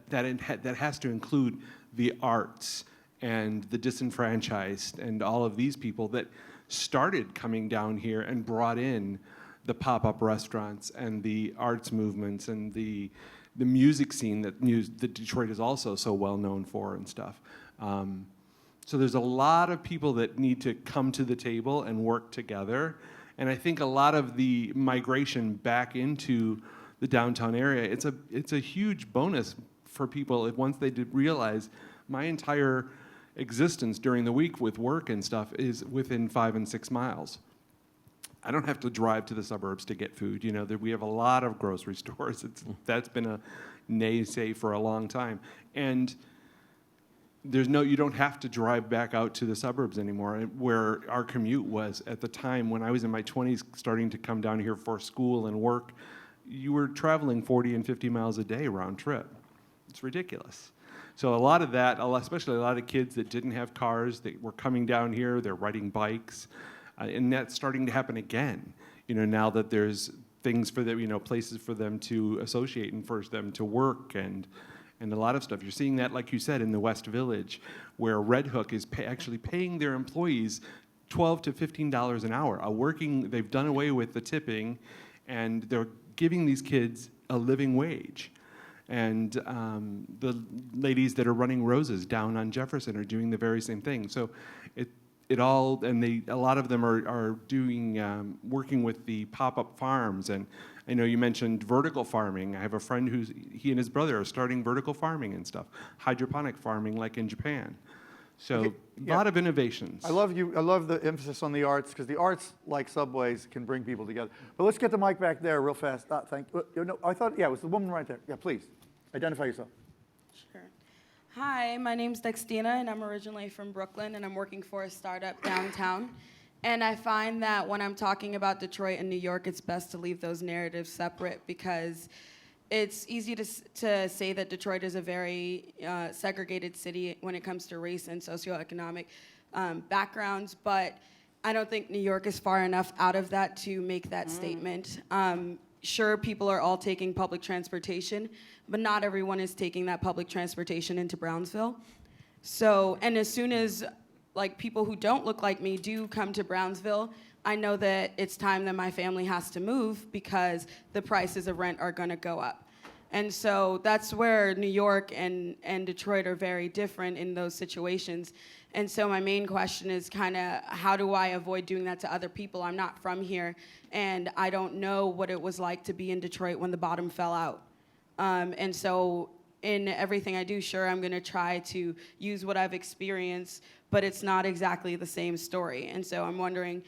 has to include the arts and the disenfranchised and all of these people that started coming down here and brought in the pop-up restaurants and the arts movements and the music scene that Detroit is also so well known for and stuff. So there's a lot of people that need to come to the table and work together. And I think a lot of the migration back into the downtown area, it's a huge bonus for people if once they did realize my entire existence during the week with work and stuff is within 5 and 6 miles. I don't have to drive to the suburbs to get food. You know, we have a lot of grocery stores. That's been a naysay for a long time. And you don't have to drive back out to the suburbs anymore, where our commute was at the time when I was in my 20s starting to come down here for school and work. You were traveling 40 and 50 miles a day round trip. It's ridiculous. So a lot of that, especially a lot of kids that didn't have cars, that were coming down here, they're riding bikes, and that's starting to happen again. You know, now that there's things for them, you know, places for them to associate and for them to work and a lot of stuff. You're seeing that, like you said, in the West Village, where Red Hook is actually paying their employees $12 to $15 an hour. They've done away with the tipping, and they're giving these kids a living wage. And the ladies that are running Roses down on Jefferson are doing the very same thing. So a lot of them are doing working with the pop-up farms. And I know you mentioned vertical farming. I have a friend he and his brother are starting vertical farming and stuff, hydroponic farming like in Japan. So a lot of innovations.
I love the emphasis on the arts, because the arts, like subways, can bring people together. But let's get the mic back there real fast. Thank you. No, I thought, it was the woman right there. Yeah, please. Identify yourself.
Sure. Hi, my name's Dextina, and I'm originally from Brooklyn, and I'm working for a startup downtown. And I find that when I'm talking about Detroit and New York, it's best to leave those narratives separate, because it's easy to say that Detroit is a very segregated city when it comes to race and socioeconomic backgrounds, but I don't think New York is far enough out of that to make that statement. Sure, people are all taking public transportation, but not everyone is taking that public transportation into Brownsville. So, and as soon as like people who don't look like me do come to Brownsville, I know that it's time that my family has to move because the prices of rent are going to go up. And so that's where New York and Detroit are very different in those situations. And so my main question is kind of, how do I avoid doing that to other people? I'm not from here, and I don't know what it was like to be in Detroit when the bottom fell out. And so in everything I do, sure, I'm going to try to use what I've experienced, but it's not exactly the same story. And so I'm wondering,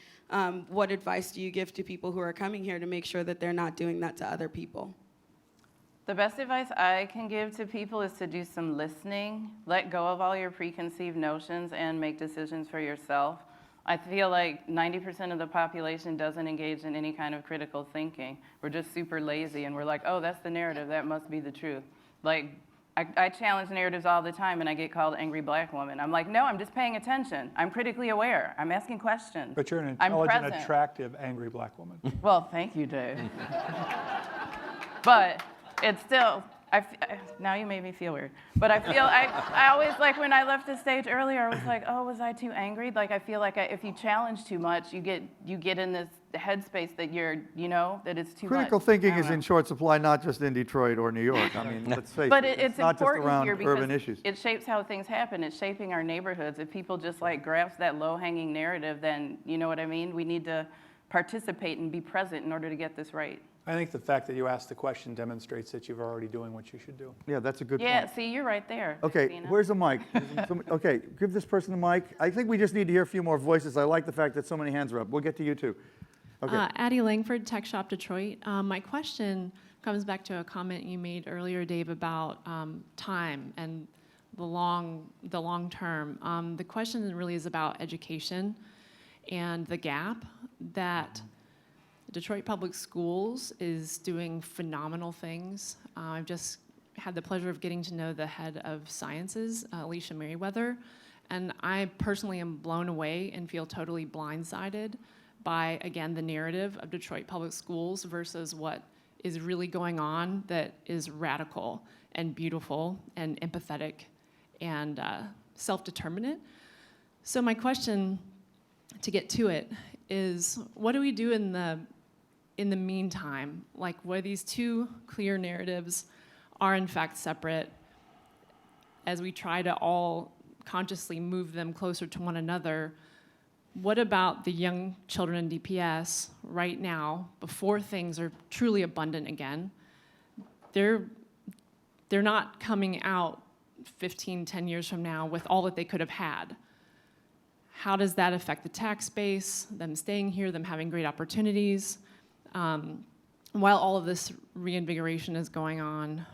what advice do you give to people who are coming here to make sure that they're not doing that to other people?
The best advice I can give to people is to do some listening, let go of all your preconceived notions, and make decisions for yourself. I feel like 90% of the population doesn't engage in any kind of critical thinking. We're just super lazy, and we're like, oh, that's the narrative, that must be the truth. Like, I challenge narratives all the time, and I get called angry black woman. I'm like, no, I'm just paying attention. I'm critically aware. I'm asking questions.
But you're an
I'm
intelligent,
present.
attractive, angry black woman.
Well, thank you, Dave. But it's still, now you made me feel weird. But I always, like when I left the stage earlier, I was like, oh, was I too angry? Like I feel like if you challenge too much, you get in this headspace that that it's too much.
Critical thinking
I don't
is
know.
in short supply, not just in Detroit or New York. I mean, let's face
But
it,
it's
not just
important
around
here because
urban issues.
it shapes how things happen. It's shaping our neighborhoods. If people just like grasp that low-hanging narrative, then you know what I mean? We need to participate and be present in order to get this right.
I think the fact that you asked the question demonstrates that you're already doing what you should do.
Yeah, that's a good
Yeah,
point.
see, you're right there.
Okay,
Christina.
where's the mic? Okay, give this person the mic. I think we just need to hear a few more voices. I like the fact that so many hands are up. We'll get to you too. Okay.
Addie Langford, Tech Shop Detroit. My question comes back to a comment you made earlier, Dave, about time and the long term. The question really is about education and the gap that Detroit Public Schools is doing phenomenal things. I've just had the pleasure of getting to know the head of sciences, Alicia Merriweather, and I personally am blown away and feel totally blindsided by, again, the narrative of Detroit Public Schools versus what is really going on that is radical and beautiful and empathetic and self-determinate. So my question, to get to it, is what do we do in the meantime? Like, where these two clear narratives are in fact separate, as we try to all consciously move them closer to one another, what about the young children in DPS right now, before things are truly abundant again? They're not coming out 15, 10 years from now with all that they could have had. How does that affect the tax base, them staying here, them having great opportunities? While all of this reinvigoration is going on,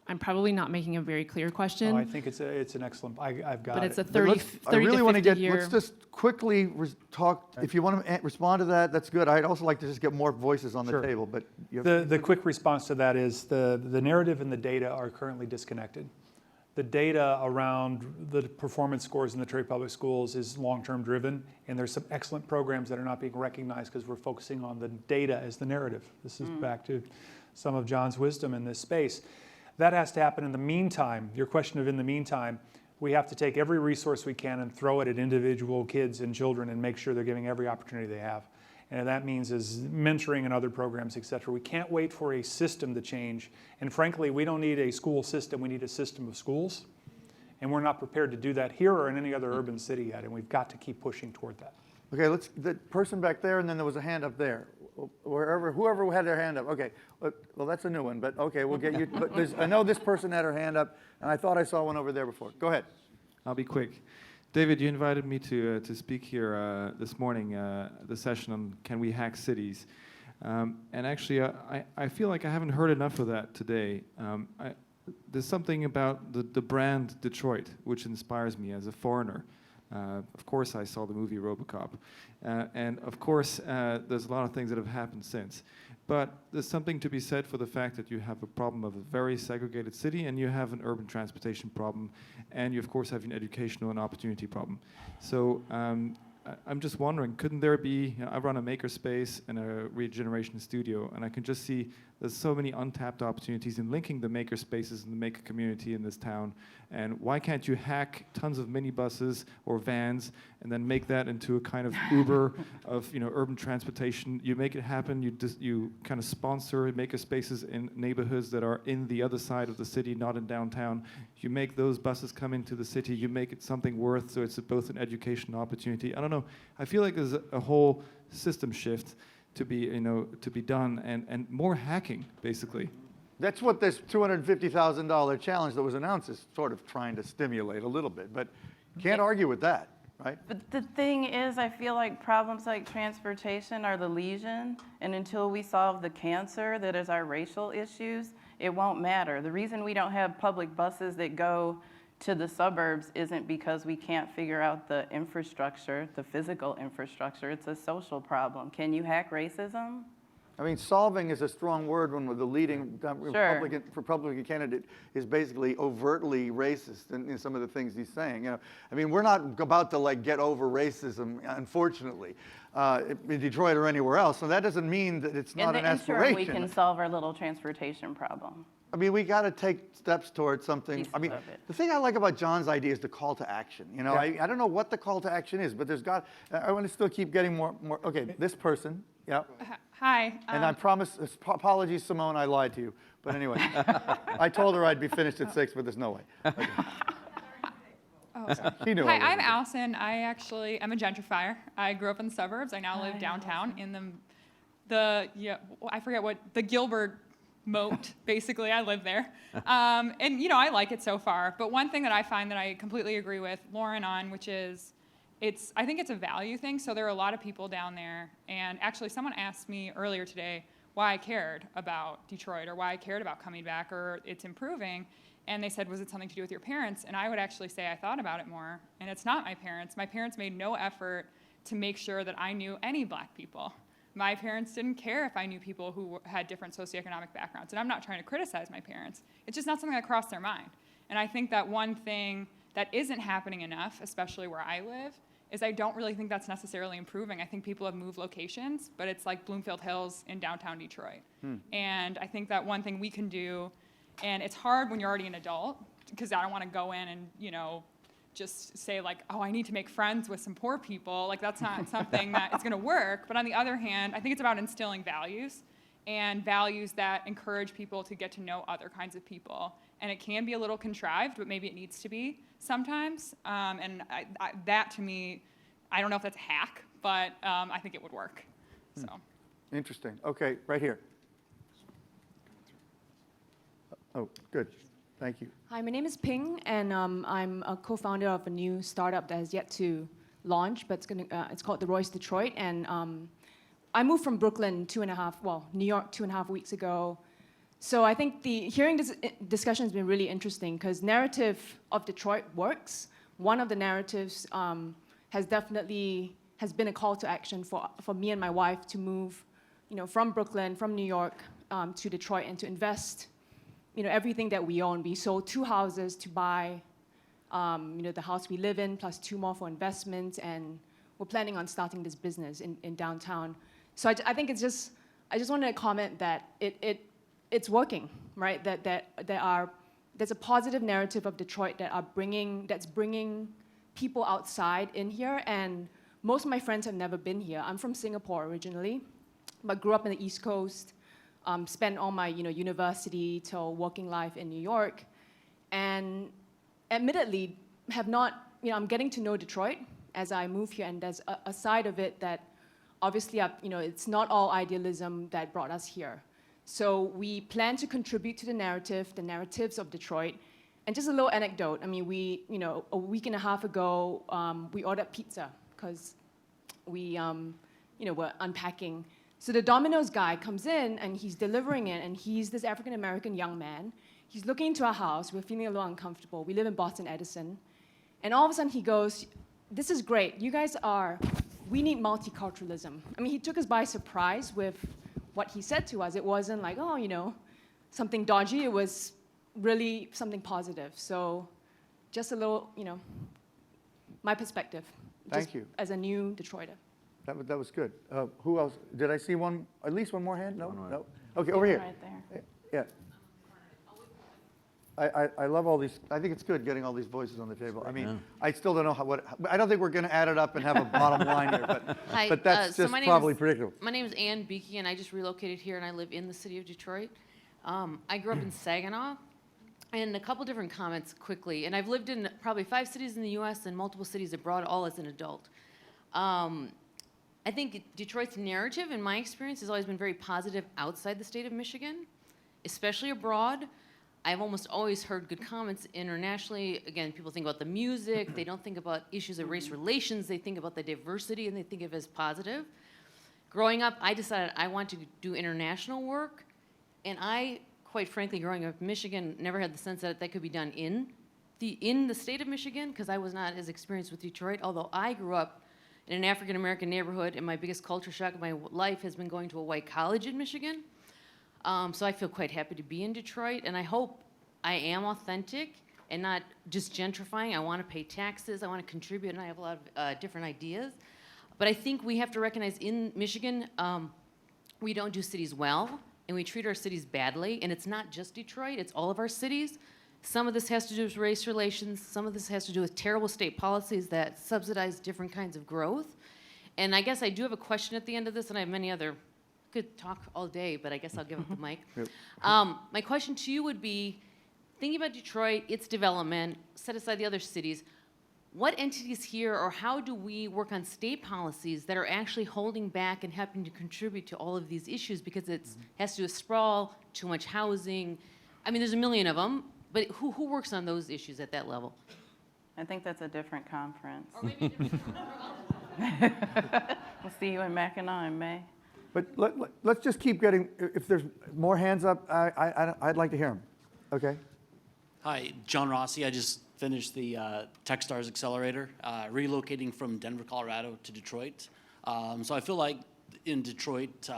I'm probably not making a very clear question.
Oh, I think it's an excellent, I've got
But
it.
it's a
But
30,
let's-
30
I really
to
want to
50
get,
year.
let's just quickly talk, if you want to respond to that, that's good. I'd also like to just get more voices on the
Sure.
table, but you have
The quick response to that is the narrative and the data are currently disconnected. The data around the performance scores in the Detroit Public Schools is long-term driven, and there's some excellent programs that are not being recognized because we're focusing on the data as the narrative. This is back to some of John's wisdom in this space. That has to happen in the meantime. Your question of in the meantime, we have to take every resource we can and throw it at individual kids and children and make sure they're getting every opportunity they have. And that means is mentoring and other programs, et cetera. We can't wait for a system to change. And frankly, we don't need a school system, we need a system of schools. And we're not prepared to do that here or in any other urban city yet, and we've got to keep pushing toward that.
Okay, the person back there, and then there was a hand up there. Whoever had their hand up. Okay, well, that's a new one, but okay, we'll get you. But I know this person had her hand up, and I thought I saw one over there before. Go ahead.
I'll be quick. David, you invited me to speak here this morning, the session on Can We Hack Cities? And actually, I feel like I haven't heard enough of that today. There's something about the brand Detroit which inspires me as a foreigner. Of course, I saw the movie RoboCop. And of course, there's a lot of things that have happened since. But there's something to be said for the fact that you have a problem of a very segregated city, and you have an urban transportation problem, and you, of course, have an educational and opportunity problem. So I'm just wondering, couldn't there be, I run a makerspace and a regeneration studio, and I can just see there's so many untapped opportunities in linking the makerspaces and the maker community in this town. And why can't you hack tons of minibuses or vans and then make that into a kind of Uber of urban transportation? You make it happen. You kind of sponsor makerspaces in neighborhoods that are in the other side of the city, not in downtown. You make those buses come into the city. You make it something worth, so it's both an education opportunity. I don't know. I feel like there's a whole system shift to be done, and more hacking, basically.
That's what this $250,000 challenge that was announced is sort of trying to stimulate a little bit, but can't argue with that, right?
But the thing is, I feel like problems like transportation are the lesion, and until we solve the cancer that is our racial issues, it won't matter. The reason we don't have public buses that go to the suburbs isn't because we can't figure out the infrastructure, the physical infrastructure. It's a social problem. Can you hack racism?
I mean, solving is a strong word when the leading Republican candidate is basically overtly racist in some of the things he's saying. I mean, we're not about to get over racism, unfortunately, in Detroit or anywhere else. So that doesn't mean that it's not an aspiration.
We can solve our little transportation problem.
I mean, we got to take steps towards something. I mean, the thing I like about John's idea is the call to action. I don't know what the call to action is, but I want to still keep getting more. Okay, this person, yeah.
Hi.
And I promise, apologies, Simone, I lied to you. But anyway, I told her I'd be finished at 6, but there's no way. Okay.
Oh, sorry.
She knew
Hi,
I
I'm
wasn't.
Allison. I actually am a gentrifier. I grew up in the suburbs. I now live downtown in I forget what, the Gilbert moat, basically. I live there. And, I like it so far. But one thing that I find that I completely agree with Lauren on, which is, I think it's a value thing. So there are a lot of people down there. And actually, someone asked me earlier today why I cared about Detroit or why I cared about coming back or it's improving. And they said, was it something to do with your parents? And I would actually say I thought about it more. And it's not my parents. My parents made no effort to make sure that I knew any black people. My parents didn't care if I knew people who had different socioeconomic backgrounds. And I'm not trying to criticize my parents. It's just not something that crossed their mind. And I think that one thing that isn't happening enough, especially where I live, is I don't really think that's necessarily improving. I think people have moved locations, but it's like Bloomfield Hills in downtown Detroit. And I think that one thing we can do, and it's hard when you're already an adult, because I don't want to go in and, just say I need to make friends with some poor people. That's not something that is going to work. But on the other hand, I think it's about instilling values and values that encourage people to get to know other kinds of people. And it can be a little contrived, but maybe it needs to be sometimes. And that to me, I don't know if that's a hack, but I think it would work. So.
Interesting. Okay, right here. Oh, good. Thank you.
Hi, my name is Ping, and I'm a co-founder of a new startup that has yet to launch, but it's called The Royce Detroit. And I moved from Brooklyn New York 2.5 weeks ago. So I think hearing this discussion has been really interesting because narrative of Detroit works. One of the narratives has been a call to action for me and my wife to move, from Brooklyn, from New York to Detroit and to invest everything that we own. We sold 2 houses to buy, the house we live in, plus 2 more for investment, and we're planning on starting this business in downtown. So I think I just wanted to comment that it's working, right? That there's a positive narrative of Detroit that's bringing people outside in here, and most of my friends have never been here. I'm from Singapore originally, but grew up in the East Coast. Spent all my university till working life in New York, and admittedly have not, I'm getting to know Detroit as I move here, and there's a side of it that obviously, it's not all idealism that brought us here. So we plan to contribute to the narratives of Detroit. And just a little anecdote, I mean, a week and a half ago, we ordered pizza because we, were unpacking. So the Domino's guy comes in and he's delivering it, and he's this African-American young man. He's looking into our house. We're feeling a little uncomfortable. We live in Boston Edison. And all of a sudden he goes, "This is great. We need multiculturalism." I mean, he took us by surprise with what he said to us. It wasn't like, something dodgy. It was really something positive. So just a little, my perspective.
Thank you.
As a new Detroiter.
That was good. Who else? Did I see one, at least one more hand? No? No? Okay, over here.
Right there.
Yeah. I love all these, I think it's good getting all these voices on the table. I mean, I still don't know I don't think we're going to add it up and have a bottom line here,
Hi,
but that's
so
just
my name
probably
is-
predictable.
My name is Ann Beakey, and I just relocated here, and I live in the city of Detroit. I grew up in Saginaw, and a couple different comments quickly. And I've lived in probably 5 cities in the U.S. and multiple cities abroad, all as an adult. I think Detroit's narrative, in my experience, has always been very positive outside the state of Michigan, especially abroad. I've almost always heard good comments internationally. Again, people think about the music. They don't think about issues of race relations. They think about the diversity, and they think of it as positive. Growing up, I decided I want to do international work. And I, quite frankly, growing up in Michigan, never had the sense that that could be done in the state of Michigan, because I was not as experienced with Detroit, although I grew up in an African-American neighborhood, and my biggest culture shock of my life has been going to a white college in Michigan. So I feel quite happy to be in Detroit, and I hope I am authentic and not just gentrifying. I want to pay taxes, I want to contribute, and I have a lot of different ideas. But I think we have to recognize in Michigan, we don't do cities well, and we treat our cities badly, and it's not just Detroit, it's all of our cities. Some of this has to do with race relations, some of this has to do with terrible state policies that subsidize different kinds of growth. And I guess I do have a question at the end of this, and I have many other could talk all day, but I guess I'll give up the mic.
Yep.
My question to you would be, thinking about Detroit, its development, set aside the other cities, what entities here, or how do we work on state policies that are actually holding back and helping to contribute to all of these issues? Because it has to do with sprawl, too much housing. I mean, there's a million of them, but who works on those issues at that level?
I think that's a different conference.
Or maybe different.
We'll see you in Mackinac in May.
But let's just keep getting, if there's more hands up, I'd like to hear them. Okay?
Hi, John Rossi. I just finished the Techstars Accelerator, relocating from Denver, Colorado to Detroit. So I feel like in Detroit,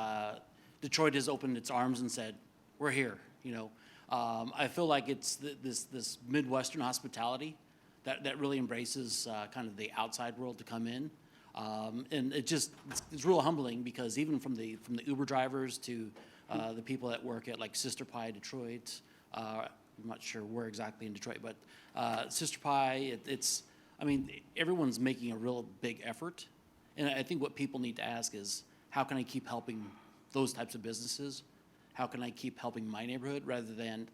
Detroit has opened its arms and said, we're here, you know. I feel like it's this Midwestern hospitality that really embraces kind of the outside world to come in. And it's real humbling, because even from the Uber drivers to the people that work at like Sister Pie Detroit, I'm not sure where exactly in Detroit, but Sister Pie, I mean, everyone's making a real big effort. And I think what people need to ask is, how can I keep helping those types of businesses? How can I keep helping my neighborhood, rather than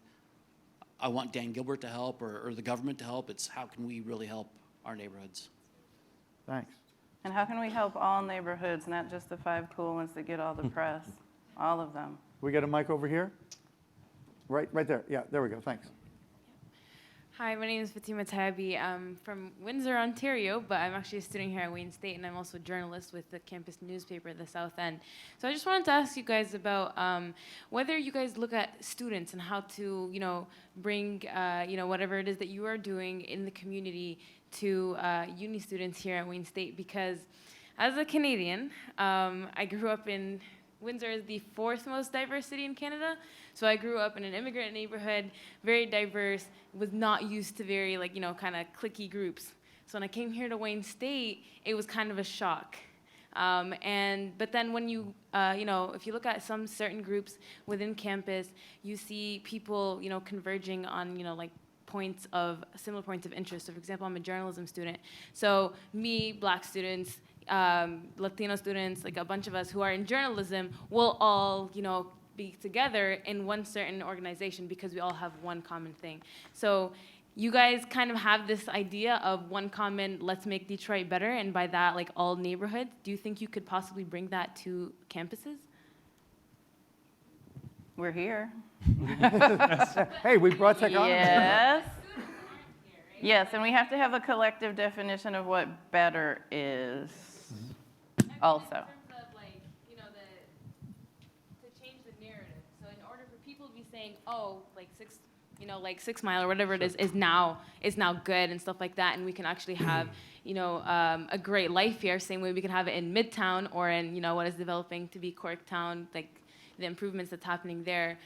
I want Dan Gilbert to help or the government to help? It's how can we really help our neighborhoods?
Thanks.
And how can we help all neighborhoods, not just the 5 cool ones that get all the press? All of them.
We got a mic over here? Right there. Yeah, there we go. Thanks.
Hi, my name is Fatima Tabi. I'm from Windsor, Ontario, but I'm actually a student here at Wayne State, and I'm also a journalist with the campus newspaper, The South End. So I just wanted to ask you guys about whether you guys look at students and how to, bring, whatever it is that you are doing in the community to uni students here at Wayne State. Because as a Canadian, I grew up in Windsor is the 4th most diverse city in Canada. So I grew up in an immigrant neighborhood, very diverse, was not used to very, kind of cliquey groups. So when I came here to Wayne State, it was kind of a shock. But then when you, if you look at some certain groups within campus, you see people, converging on, similar points of interest. So for example, I'm a journalism student. So me, Black students, Latino students, like a bunch of us who are in journalism, will all, be together in one certain organization because we all have one common thing. So you guys kind of have this idea of one common, let's make Detroit better, and by that, like all neighborhoods. Do you think you could possibly bring that to campuses?
We're here.
Hey, we brought technology.
Yes. Yes, and we have to have a collective definition of what better is also.
In terms of to change the narrative. So in order for people to be saying, oh, like 6 Mile or whatever it is now good and stuff like that, and we can actually have, a great life here, same way we can have it in Midtown or in, what is developing to be Corktown. Like, the improvements that's happening there.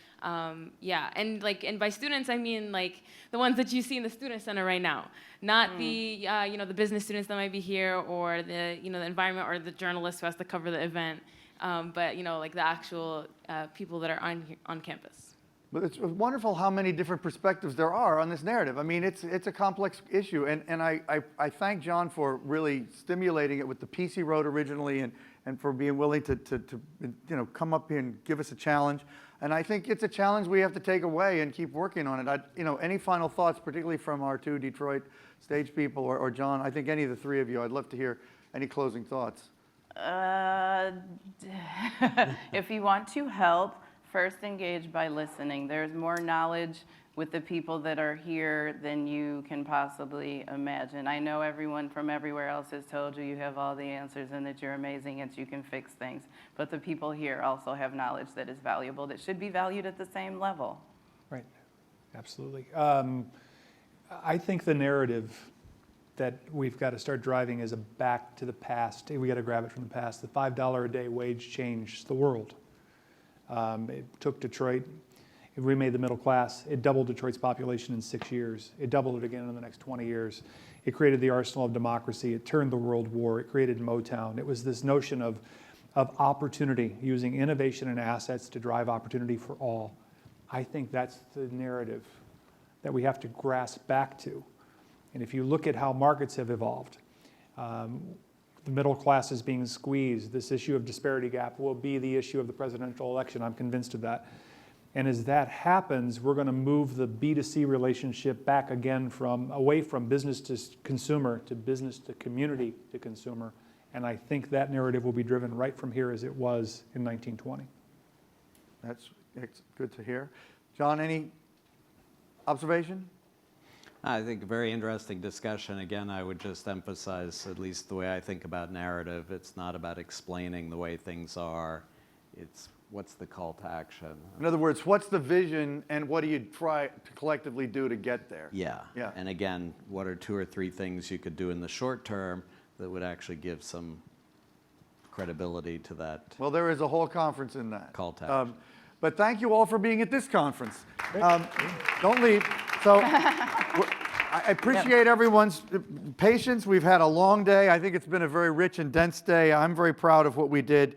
Yeah, and by students, I mean like the ones that you see in the student center right now, not the the business students that might be here, or the the environment, or the journalist who has to cover the event, but like the actual people that are on campus.
But it's wonderful how many different perspectives there are on this narrative. I mean, it's a complex issue, and I thank John for really stimulating it with the PC Road originally, and for being willing to come up here and give us a challenge. And I think it's a challenge we have to take away and keep working on it. Any final thoughts, particularly from our two Detroit stage people, or John? I think any of the three of you, I'd love to hear any closing thoughts.
If you want to help, first engage by listening. There's more knowledge with the people that are here than you can possibly imagine. I know everyone from everywhere else has told you have all the answers and that you're amazing and you can fix things. But the people here also have knowledge that is valuable, that should be valued at the same level.
Right, absolutely. I think the narrative that we've got to start driving is a back to the past. We got to grab it from the past. The $5 a day wage changed the world. It took Detroit, it remade the middle class, it doubled Detroit's population in 6 years, it doubled it again in the next 20 years. It created the arsenal of democracy, it turned the world war, it created Motown. It was this notion of opportunity, using innovation and assets to drive opportunity for all. I think that's the narrative that we have to grasp back to. And if you look at how markets have evolved, the middle class is being squeezed. This issue of disparity gap will be the issue of the presidential election. I'm convinced of that. And as that happens, we're going to move the B2C relationship back again away from business to consumer to business to community to consumer. And I think that narrative will be driven right from here as it was in 1920.
That's good to hear. John, any observation?
I think a very interesting discussion. Again, I would just emphasize, at least the way I think about narrative, it's not about explaining the way things are. It's what's the call to action.
In other words, what's the vision and what do you try to collectively do to get there?
Yeah. And again, what are 2 or 3 things you could do in the short term that would actually give some credibility to that?
Well, there is a whole conference in that.
Call to action.
But thank you all for being at this conference. Don't leave. So I appreciate everyone's patience. We've had a long day. I think it's been a very rich and dense day. I'm very proud of what we did.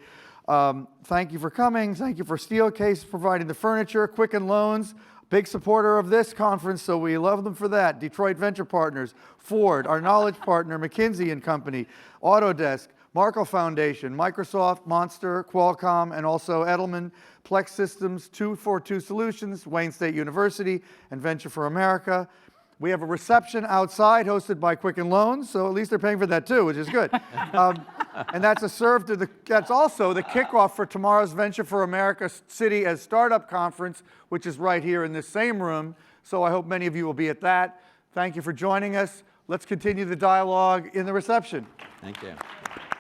Thank you for coming. Thank you for Steelcase providing the furniture. Quicken Loans, big supporter of this conference, so we love them for that. Detroit Venture Partners, Ford, our knowledge partner, McKinsey & Company, Autodesk, Markle Foundation, Microsoft, Monster, Qualcomm, and also Edelman, Plex Systems, 242 Solutions, Wayne State University, and Venture for America. We have a reception outside hosted by Quicken Loans, so at least they're paying for that too, which is good. And that's that's also the kickoff for tomorrow's Venture for America City as Startup Conference, which is right here in this same room. So I hope many of you will be at that. Thank you for joining us. Let's continue the dialogue in the reception.
Thank you.